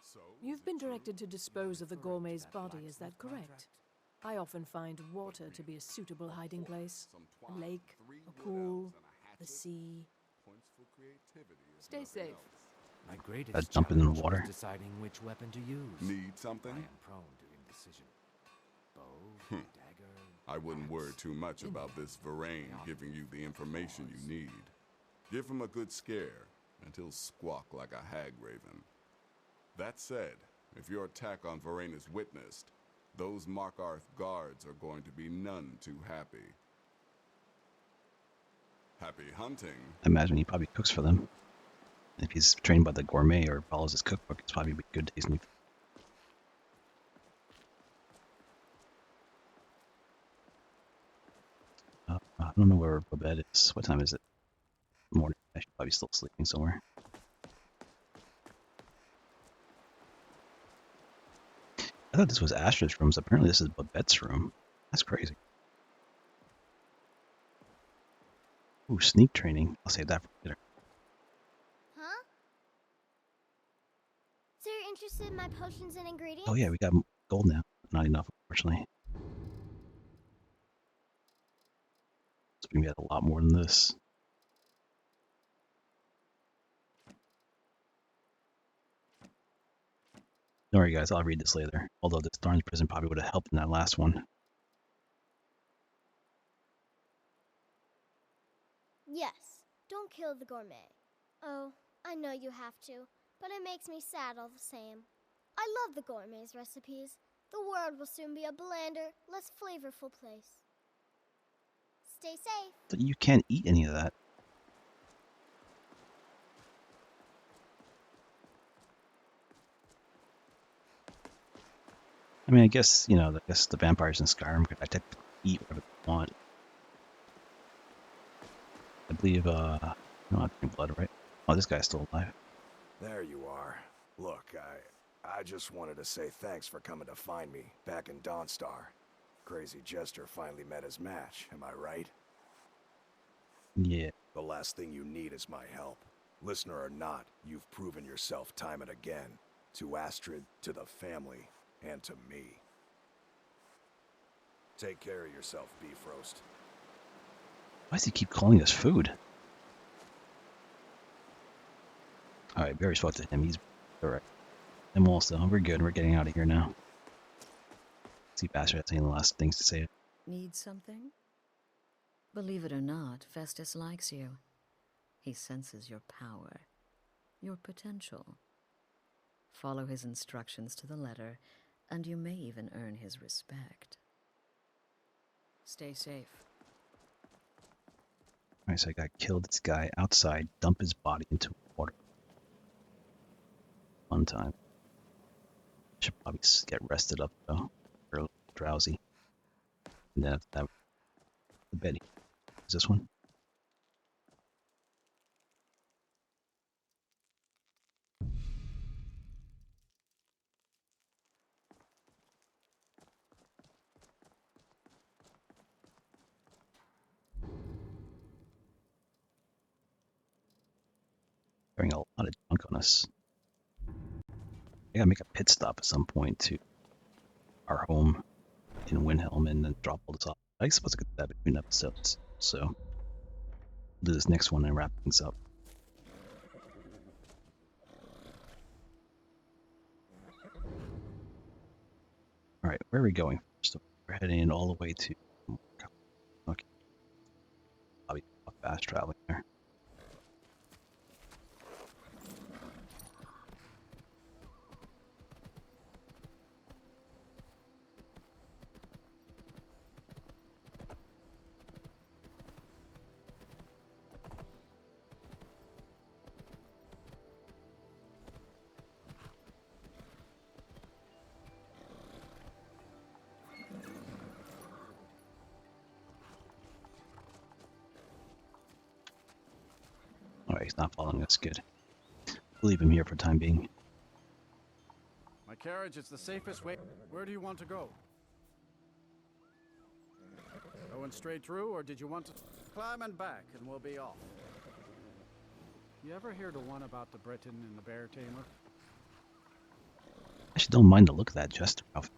Speaker 5: So,
Speaker 3: You've been directed to dispose of the gourmet's body, is that correct? I often find water to be a suitable hiding place. A lake, a pool, the sea.
Speaker 16: Stay safe.
Speaker 8: My greatest
Speaker 1: I'd jump in the
Speaker 8: challenge
Speaker 1: water.
Speaker 8: was deciding which weapon to use.
Speaker 5: Need something?
Speaker 8: I am prone to indecision. Bow, dagger.
Speaker 5: I wouldn't worry too much about this Varain giving you the information you need. Give him a good scare, and he'll squawk like a hag raven. That said, if your attack on Varain is witnessed, those Markarth guards are going to be none too happy. Happy hunting.
Speaker 1: I imagine he probably cooks for them. If he's trained by the gourmet or follows his cookbook, it's probably good tasting. I don't know where Babette is. What time is it? Morning. I should probably still sleeping somewhere. I thought this was Astrid's room. So apparently this is Babette's room. That's crazy. Ooh, sneak training. I'll save that for later.
Speaker 2: Huh? So you're interested in my potions and ingredients?
Speaker 1: Oh yeah, we got gold now. Not enough, unfortunately. So we had a lot more than this. Don't worry, guys. I'll read this later. Although this darn prison probably would have helped in that last one.
Speaker 2: Yes. Don't kill the gourmet. Oh, I know you have to, but it makes me sad all the same. I love the gourmet's recipes. The world will soon be a blander, less flavorful place. Stay safe.
Speaker 1: But you can't eat any of that. I mean, I guess, you know, the vampires in Skyrim could technically eat whatever they want. I believe, no, not drinking blood, right? Oh, this guy's still alive.
Speaker 6: There you are. Look, I just wanted to say thanks for coming to find me back in Dawnstar. Crazy Jester finally met his match, am I right?
Speaker 1: Yeah.
Speaker 6: The last thing you need is my help. Listener or not, you've proven yourself time and again. To Astrid, to the family, and to me. Take care of yourself, Beefroast.
Speaker 1: Why does he keep calling us food? Alright, Barry spoke to him. He's alright. And also, we're good. We're getting out of here now. See, Bastard has any last things to say.
Speaker 17: Need something? Believe it or not, Festus likes you. He senses your power, your potential. Follow his instructions to the letter, and you may even earn his respect. Stay safe.
Speaker 1: Alright, so I got killed this guy outside, dump his body into water. Fun time. Should probably get rested up though. Or a little drowsy. And then after that, the bed. Is this one? Carrying a lot of junk on us. I gotta make a pit stop at some point to our home in Windhelm and then drop all this off. I suppose I could do that between episodes. So, we'll do this next one and wrap things up. Alright, where are we going first? We're heading all the way to... Okay. Probably fast traveling there. he's not following us. Good. We'll leave him here for the time being.
Speaker 10: My carriage is the safest way. Where do you want to go? Going straight through, or did you want to climb and back, and we'll be off? You ever hear the one about the Briton and the bear tamer?
Speaker 1: I actually don't mind the look of that jester outfit.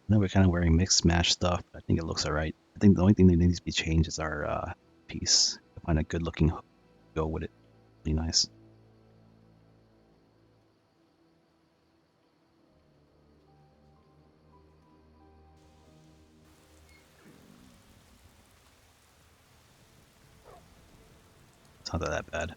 Speaker 1: I know we're kind of wearing mixed match stuff, but I think it looks alright. I think the only thing that needs to be changed is our piece. To find a good looking hook to go with it. Really nice. It's not that bad.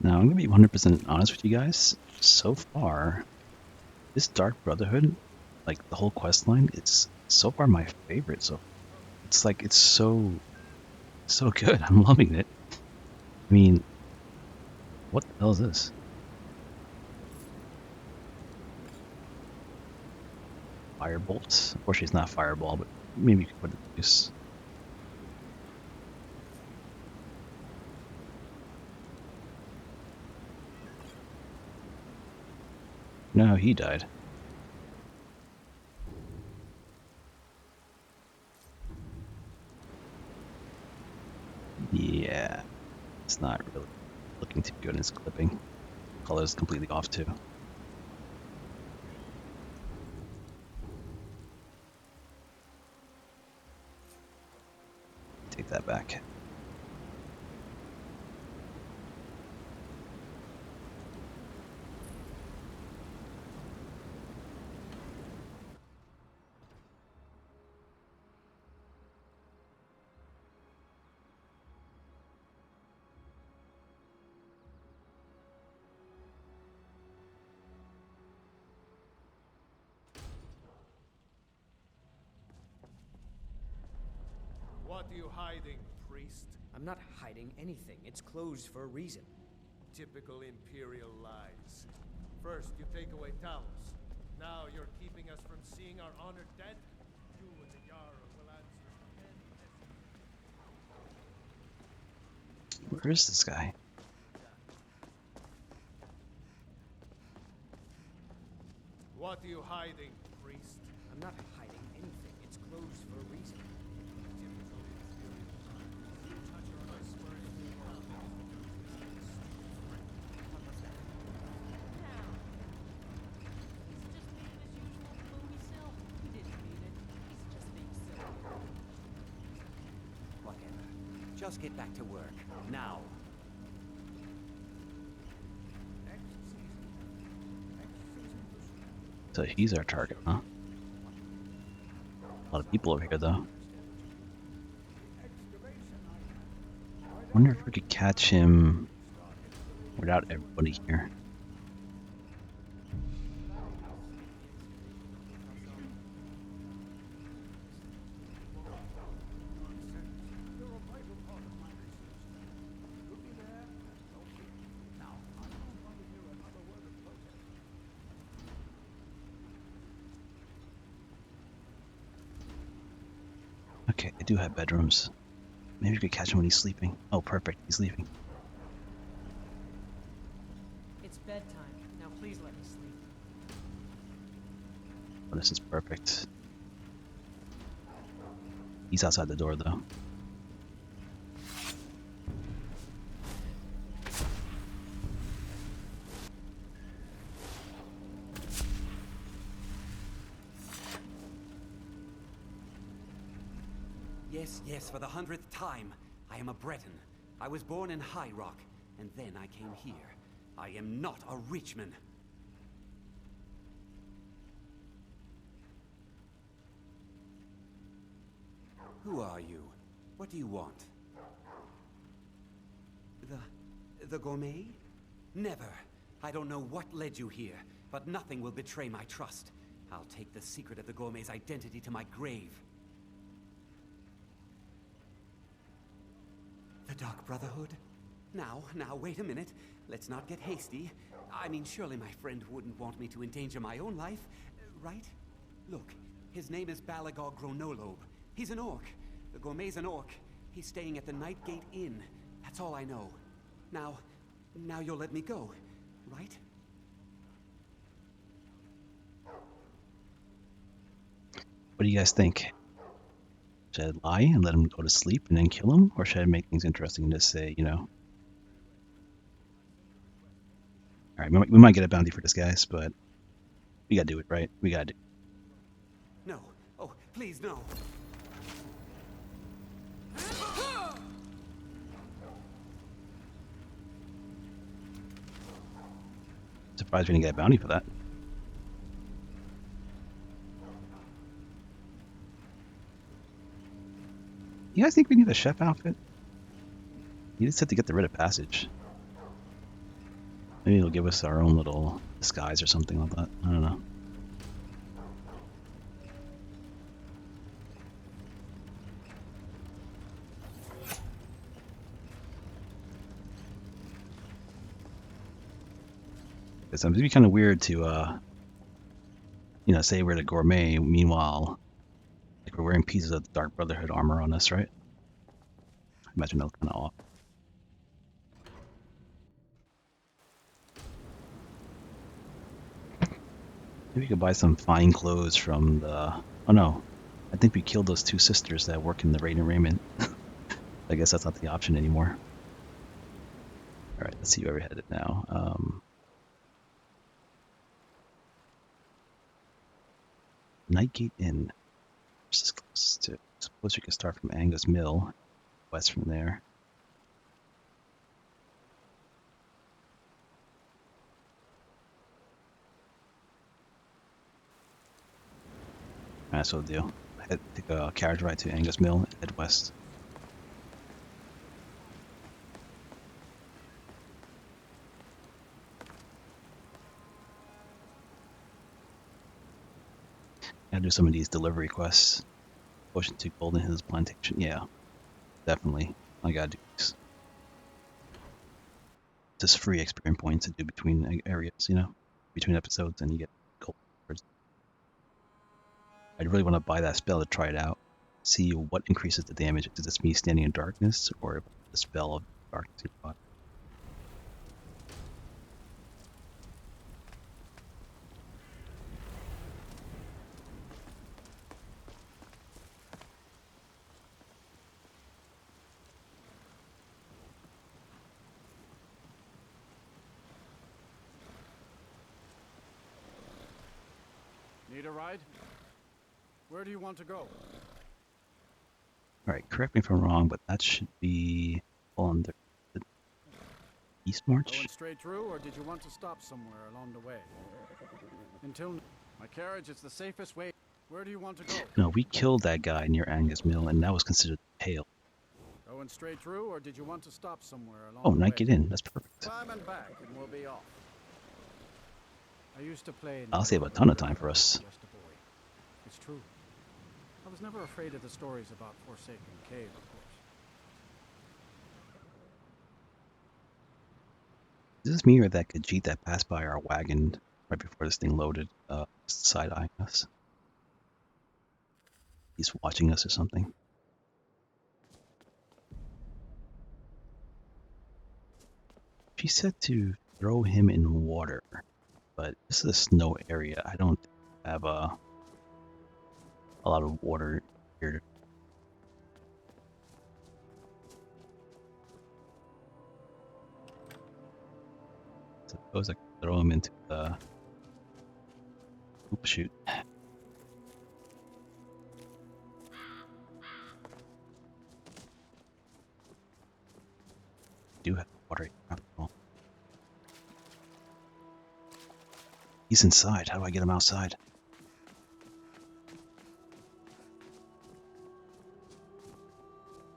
Speaker 1: Now, I'm going to be 100% honest with you guys. So far, this Dark Brotherhood, like the whole quest line, it's so far my favorite. So it's like, it's so good. I'm loving it. I mean, what the hell is this? Firebolt? Unfortunately, it's not Fireball, but maybe you could put it to use. No, he died. Yeah, it's not really looking too good in its clipping. Color's completely off too. Take that back.
Speaker 13: What are you hiding, priest?
Speaker 9: I'm not hiding anything. It's closed for a reason.
Speaker 13: Typical Imperial lies. First, you take away Talos. Now you're keeping us from seeing our honored dead? You and the Jarl will answer for
Speaker 1: Where is this guy?
Speaker 13: What are you hiding, priest?
Speaker 9: I'm not hiding anything. It's closed for a reason.
Speaker 20: Just get back to work, now.
Speaker 1: So he's our target, huh? A lot of people over here, though. Wonder if we could catch him without everybody here. Okay, I do have bedrooms. Maybe we could catch him when he's sleeping. Oh, perfect. He's leaving.
Speaker 16: It's bedtime. Now please let me sleep.
Speaker 1: Oh, this is perfect. He's outside the door, though.
Speaker 20: Yes, for the 100th time. I am a Breton. I was born in High Rock, and then I came here. I am not a Richman. Who are you? What do you want? The gourmet? Never. I don't know what led you here, but nothing will betray my trust. I'll take the secret of the gourmet's identity to my grave. The Dark Brotherhood? Now, wait a minute. Let's not get hasty. I mean, surely my friend wouldn't want me to endanger my own life, right? Look, his name is Balagog Gronolobe. He's an orc. The gourmet's an orc. He's staying at the Nightgate Inn. That's all I know. Now you'll let me go, right?
Speaker 1: What do you guys think? Should I lie and let him go to sleep and then kill him? Or should I make things interesting and just say, you know... Alright, we might get a bounty for this, guys, but... We gotta do it, right? We gotta do it.
Speaker 20: No. Oh, please, no.
Speaker 1: Surprised we didn't get a bounty for that. You guys think we need a chef outfit? You just have to get the rid of passage. Maybe it'll give us our own little disguise or something like that. I don't know. It's gonna be kind of weird to, you know, say we're the gourmet. Meanwhile, like we're wearing pieces of the Dark Brotherhood armor on us, right? Imagine that kind of off. Maybe we could buy some fine clothes from the... Oh no, I think we killed those two sisters that work in the Raiden Raiment. I guess that's not the option anymore. Alright, let's see where we're headed now. Nightgate Inn. This is close to... I suppose we could start from Angus Mill, west from there. That's what we'll do. Take a carriage ride to Angus Mill and head west. Gotta do some of these delivery quests. Ocean to Golden Hills Plantation. Yeah, definitely. I gotta do this. Just free experience points to do between areas, you know, between episodes, and you get gold. I really want to buy that spell to try it out. See what increases the damage. Is this me standing in darkness, or the spell of darkness?
Speaker 10: Need a ride? Where do you want to go?
Speaker 1: Alright, correct me if I'm wrong, but that should be on the East March?
Speaker 10: Going straight through, or did you want to stop somewhere along the way? Until my carriage is the safest way. Where do you want to go?
Speaker 1: No, we killed that guy near Angus Mill, and that was considered pale.
Speaker 10: Going straight through, or did you want to stop somewhere along
Speaker 1: Oh,
Speaker 10: the way?
Speaker 1: Nightgate Inn. That's perfect.
Speaker 10: Climb and back, and we'll be off. I used to play in...
Speaker 1: I'll save a ton of time for us.
Speaker 10: Just a boy. It's true. I was never afraid of the stories about Forsaken Cave, of course.
Speaker 1: Is this me or that Khajiit that passed by our wagon right before this thing loaded, side-eyeing us? He's watching us or something. She said to throw him in water, but this is a snow area. I don't have a lot of water here. Suppose I could throw him into the hoop chute. Do have water after all. He's inside. How do I get him outside?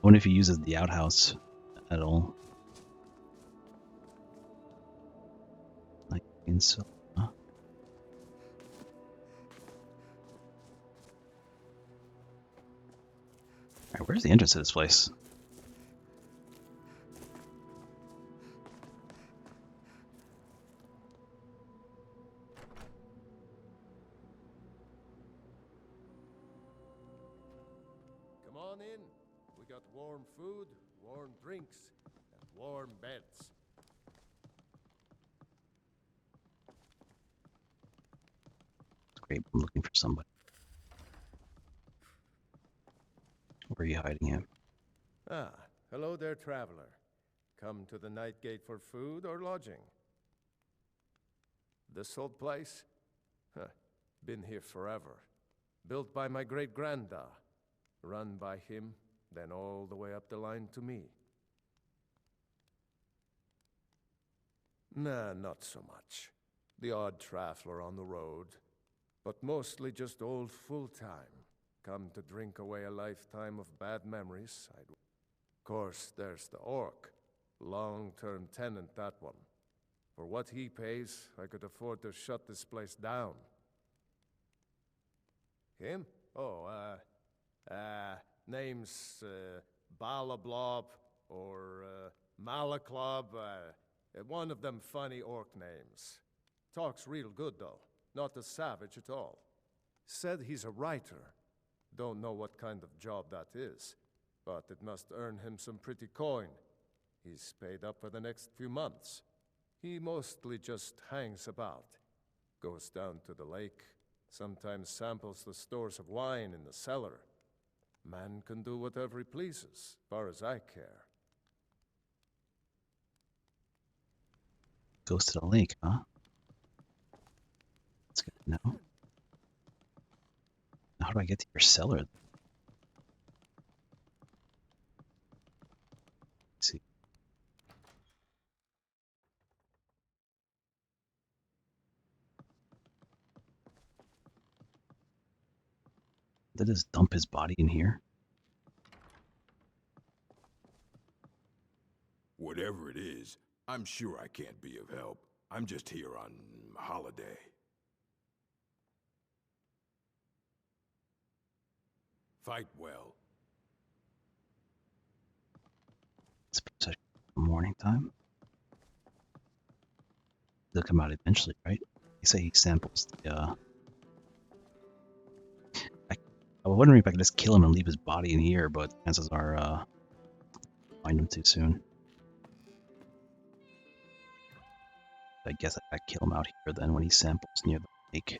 Speaker 1: wonder if he uses the outhouse at all. Like inside. Huh? Alright, where's the entrance to this place?
Speaker 13: Come on in. We got warm food, warm drinks, and warm beds.
Speaker 1: Great, I'm looking for somebody. Where are you hiding him?
Speaker 13: Ah, hello there, traveler. Come to the Night Gate for food or lodging? This old place? Huh, been here forever. Built by my great-granda. Run by him, then all the way up the line to me. Nah, not so much. The odd traveler on the road, but mostly just old full-time. Come to drink away a lifetime of bad memories. Of course, there's the orc. Long-term tenant, that one. For what he pays, I could afford to shut this place down. Him? Oh, name's Balablob or Malaklob. One of them funny orc names. Talks real good, though. Not a savage at all. Said he's a writer. Don't know what kind of job that is, but it must earn him some pretty coin. He's paid up for the next few months. He mostly just hangs about. Goes down to the lake, sometimes samples the stores of wine in the cellar. Man can do whatever he pleases, far as I care.
Speaker 1: Goes to the lake, huh? That's good to know. How do I get to your cellar? Let's see. Did he just dump his body in here?
Speaker 19: Whatever it is, I'm sure I can't be of help. I'm just here on holiday. Fight well.
Speaker 1: It's morning time. They'll come out eventually, right? They say he samples the, I was wondering if I could just kill him and leave his body in here, but chances are, find him too soon. I guess I kill him out here then when he samples near the lake.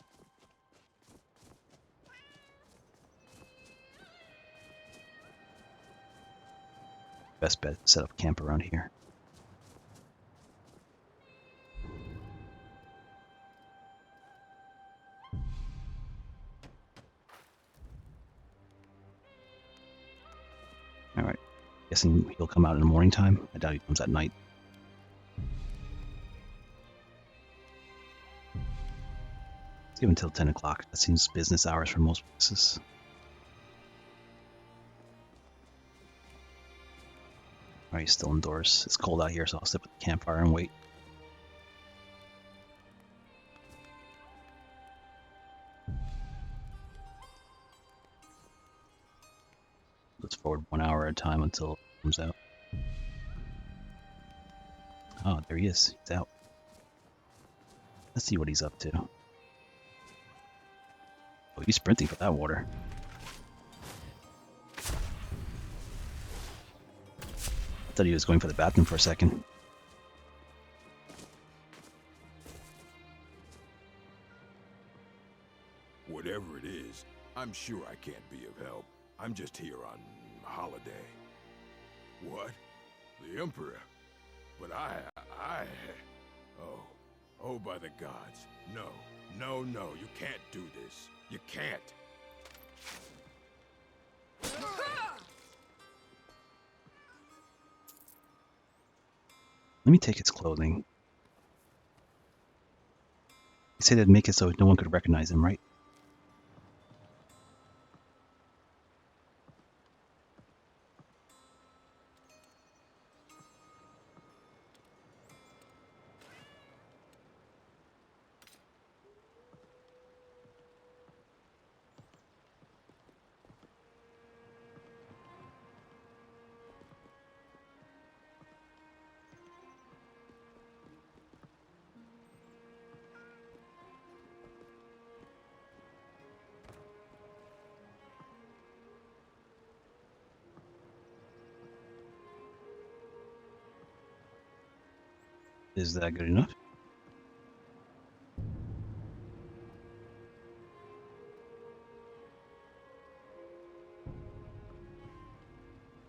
Speaker 1: Best bet to set up camp around here. Alright. Guessing he'll come out in the morning time. I doubt he comes at night. Let's give him until 10 o'clock. That seems business hours for most places. Alright, he's still indoors. It's cold out here, so I'll sit at the campfire and wait. Let's forward 1 hour at a time until it comes out. Oh, there he is. He's out. Let's see what he's up to. Oh, he's sprinting for that water. I thought he was going for the bathroom for a second.
Speaker 19: Whatever it is, I'm sure I can't be of help. I'm just here on holiday. What? The Emperor? But Oh, by the gods. No, you can't do this. You can't.
Speaker 1: Let me take his clothing. He said they'd make it so no one could recognize him, right? Is that good enough?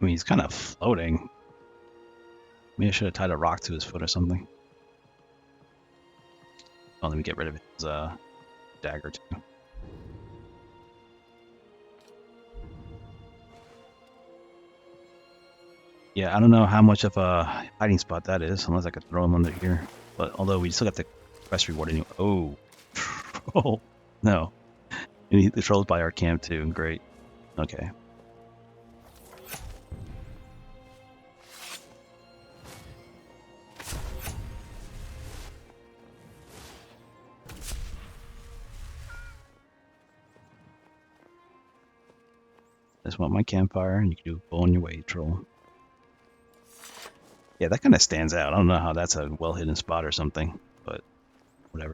Speaker 1: I mean, he's kind of floating. Maybe I should have tied a rock to his foot or something. Oh, let me get rid of his dagger too. Yeah, I don't know how much of a hiding spot that is, unless I could throw him under here. But although we still got the quest reward anyway. Oh, oh no! And the troll's by our camp too. Great. Okay. Just want my campfire, and you can do go on your way, troll. Yeah, that kind of stands out. I don't know how that's a well-hidden spot or something, but whatever.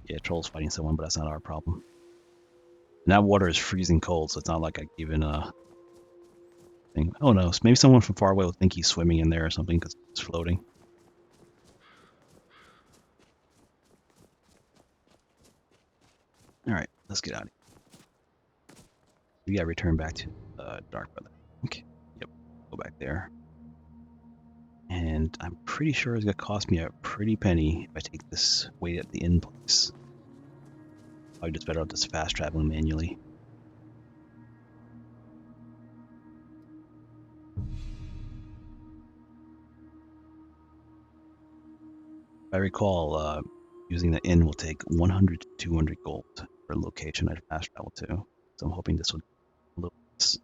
Speaker 1: Yeah, troll's fighting someone, but that's not our problem. And that water is freezing cold, so it's not like I even thing. Oh no, maybe someone from far away will think he's swimming in there or something because it's floating. All right, let's get out of here. We gotta return back to Dark Brother. Okay, yep, go back there. And I'm pretty sure it's gonna cost me a pretty penny if I take this wait at the inn place. Probably just better off just fast traveling manually. If I recall, using the inn will take 100 to 200 gold per location I fast travel to. So I'm hoping this will a little less.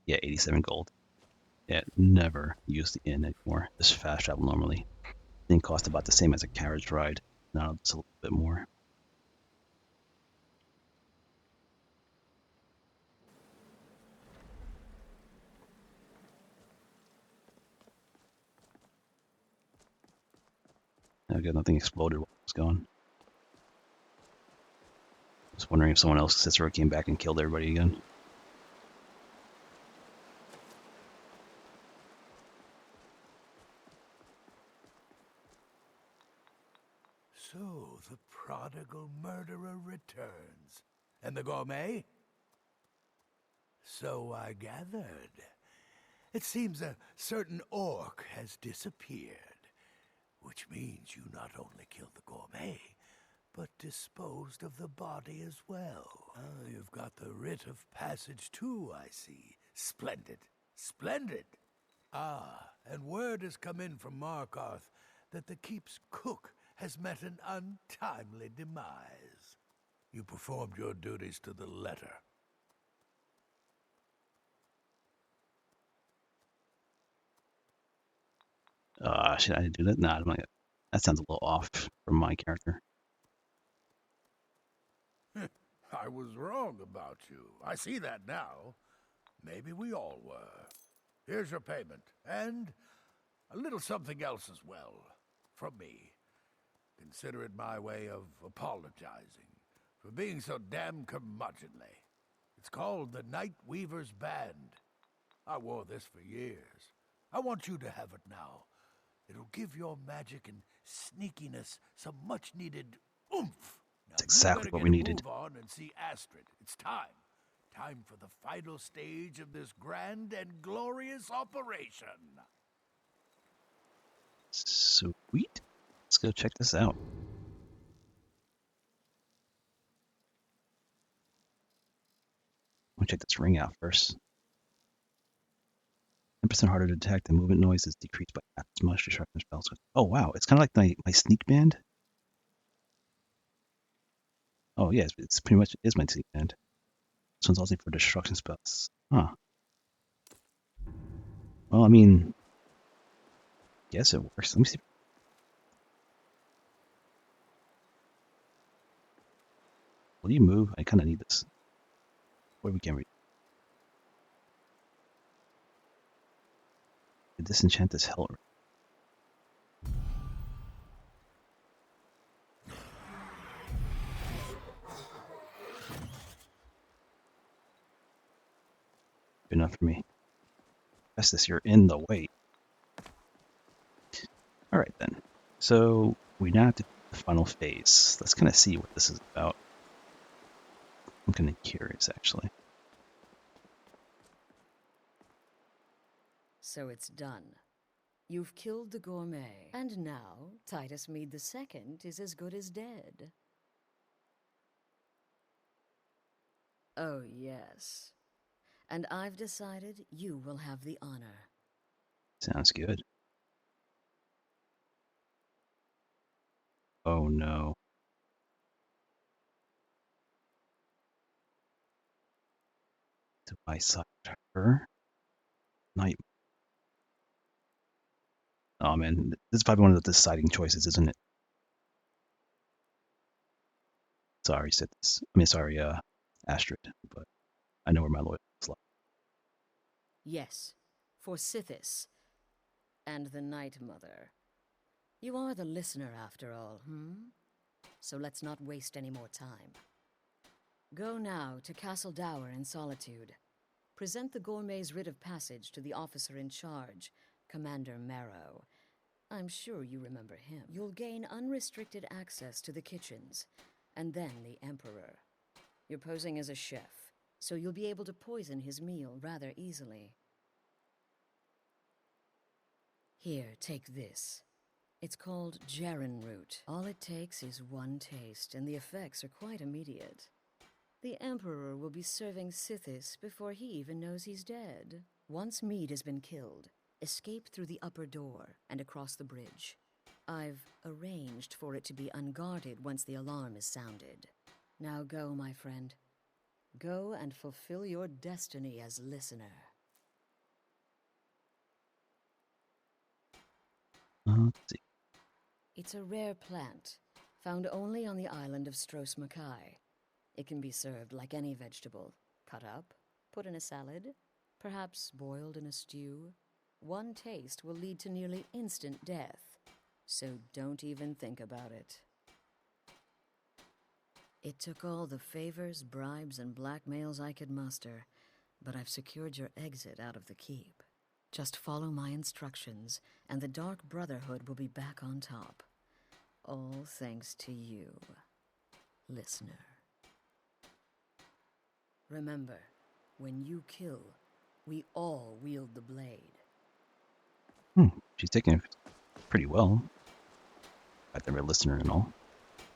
Speaker 1: Yeah, 87 gold. Yeah, never use the inn anymore. Just fast travel normally. Thing cost about the same as a carriage ride. Now it's a little bit more. I got nothing exploded while I was gone. Just wondering if someone else, Cicero, came back and killed everybody again.
Speaker 4: So the prodigal murderer returns. And the gourmet? So I gathered. It seems a certain orc has disappeared. Which means you not only killed the gourmet, but disposed of the body as well. Ah, you've got the writ of passage too, I see. Splendid. Splendid. Ah, and word has come in from Markarth that the keep's cook has met an untimely demise. You performed your duties to the letter.
Speaker 1: Should I do that? Nah, I'm not. That sounds a little off from my character.
Speaker 4: I was wrong about you. I see that now. Maybe we all were. Here's your payment, and a little something else as well, from me. Consider it my way of apologizing for being so damn curmudgeonly. It's called the Night Weaver's Band. I wore this for years. I want you to have it now. It'll give your magic and sneakiness some much-needed oomph.
Speaker 1: That's exactly what we needed.
Speaker 4: Move on and see Astrid. It's time. Time for the final stage of this grand and glorious operation.
Speaker 1: Sweet. Let's go check this out. I'll check this ring out first. 10% harder to detect. The movement noise is decreased by half as much. Destruction spells. Oh wow, it's kind of like my sneak band. Oh yes, it's pretty much is my sneak band. This one's also for destruction spells. Huh. Well, I mean, yes, it works. Let me see. Will you move? I kind of need this. Where we can read. Disenchant this hell. Good enough for me. Festus, you're in the way. Alright then. So we now have to do the final phase. Let's kind of see what this is about. I'm kind of curious, actually.
Speaker 17: So it's done. You've killed the gourmet, and now Titus Mead II is as good as dead. Oh, yes. And I've decided you will have the honor.
Speaker 1: Sounds good. Oh no. Do I side her? Night. Oh man, this is probably one of the deciding choices, isn't it? Sorry, Sithis. I mean, sorry, Astrid, but I know where my loyalty is like.
Speaker 17: Yes, for Sithis and the Night Mother. You are the listener, after all, So let's not waste any more time. Go now to Castle Dower in Solitude. Present the gourmet's writ of passage to the officer in charge, Commander Marrow. I'm sure you remember him. You'll gain unrestricted access to the kitchens, and then the Emperor. You're posing as a chef, so you'll be able to poison his meal rather easily. Here, take this. It's called Jaren root. All it takes is one taste, and the effects are quite immediate. The Emperor will be serving Sithis before he even knows he's dead. Once Mead has been killed, escape through the upper door and across the bridge. I've arranged for it to be unguarded once the alarm is sounded. Now go, my friend. Go and fulfill your destiny as listener.
Speaker 1: Let's see.
Speaker 17: It's a rare plant, found only on the island of Stros Makai. It can be served like any vegetable, cut up, put in a salad, perhaps boiled in a stew. One taste will lead to nearly instant death, so don't even think about it. It took all the favors, bribes, and blackmails I could muster, but I've secured your exit out of the keep. Just follow my instructions, and the Dark Brotherhood will be back on top. All thanks to you, listener. Remember, when you kill, we all wield the blade.
Speaker 1: She's taking it pretty well. Got the red listener and all.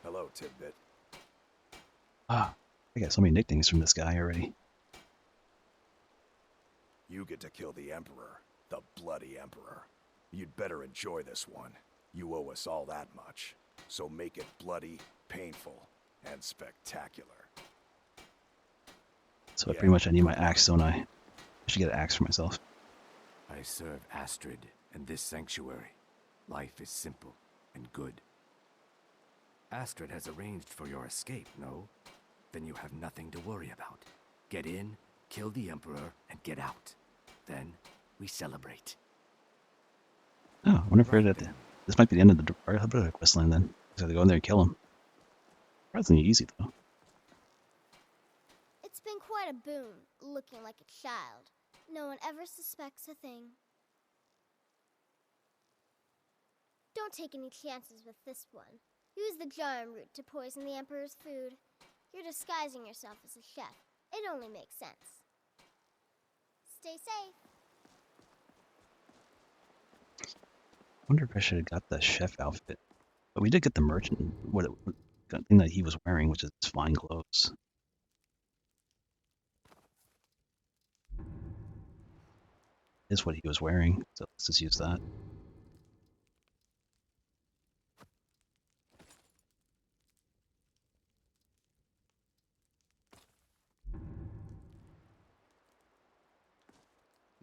Speaker 6: Hello, Tidbit.
Speaker 1: I got so many nicknames from this guy already.
Speaker 6: You get to kill the Emperor. The bloody Emperor. You'd better enjoy this one. You owe us all that much. So make it bloody, painful, and spectacular.
Speaker 1: So pretty much I need my axe, don't I? I should get an axe for myself.
Speaker 8: I serve Astrid and this sanctuary. Life is simple and good. Astrid has arranged for your escape, no? Then you have nothing to worry about. Get in, kill the Emperor, and get out. Then we celebrate.
Speaker 1: Oh, I wonder if we're at the... This might be the end of the Brotherhood questline then. Just have to go in there and kill him. Surprisingly easy, though.
Speaker 2: It's been quite a boon, looking like a child. No one ever suspects a thing. Don't take any chances with this one. Use the Jaren root to poison the Emperor's food. You're disguising yourself as a chef. It only makes sense. Stay safe.
Speaker 1: I wonder if I should have got the chef outfit. But we did get the merchant, thing that he was wearing, which is his fine clothes. Is what he was wearing, so let's just use that.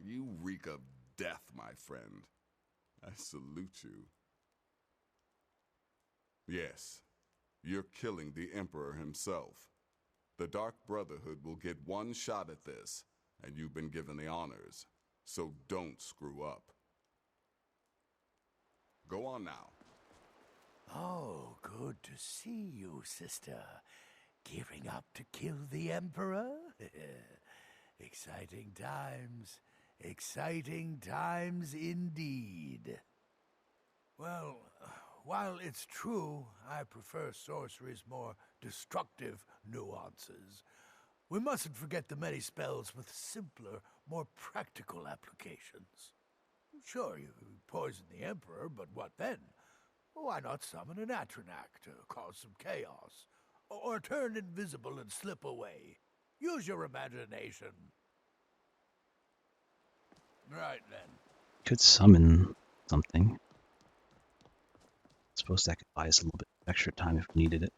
Speaker 5: You reek of death, my friend. I salute you. Yes, you're killing the Emperor himself. The Dark Brotherhood will get one shot at this, and you've been given the honors. So don't screw up. Go on now.
Speaker 4: Oh, good to see you, sister. Gearing up to kill the Emperor? Exciting times. Exciting times indeed. Well, while it's true I prefer sorcery's more destructive nuances, we mustn't forget the many spells with simpler, more practical applications. Sure, you poison the Emperor, but what then? Why not summon an Atronak to cause some chaos? Or turn invisible and slip away? Use your imagination. Right then.
Speaker 1: Could summon something. Suppose that could buy us a little bit of extra time if we needed it.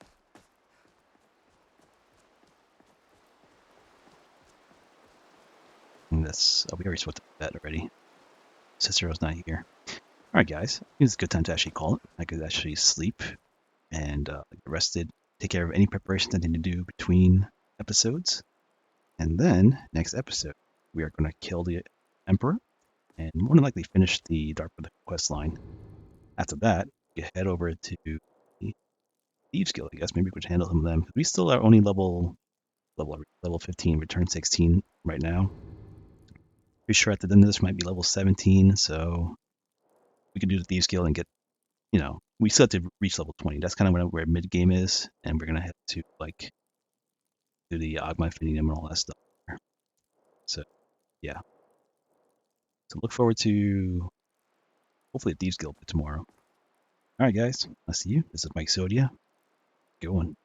Speaker 1: And that's we already swept the bed already. Cicero's not here. All right, guys. It's a good time to actually call it. I could actually sleep and get rested. Take care of any preparations I need to do between episodes. And then, next episode, we are going to kill the Emperor and more than likely finish the Dark Brother quest line. After that, you head over to the Thieves Guild, I guess. Maybe we could handle some of them. We still are only level 15, return 16 right now. Pretty sure at the end of this might be level 17, so we can do the Thieves Guild and get, we still have to reach level 20. That's kind of where mid game is, and we're going to have to, do the Agma Infinitum and all that stuff. So, yeah. So look forward to hopefully a Thieves Guild tomorrow. All right, guys. I'll see you. This is Mikezodia. Go on.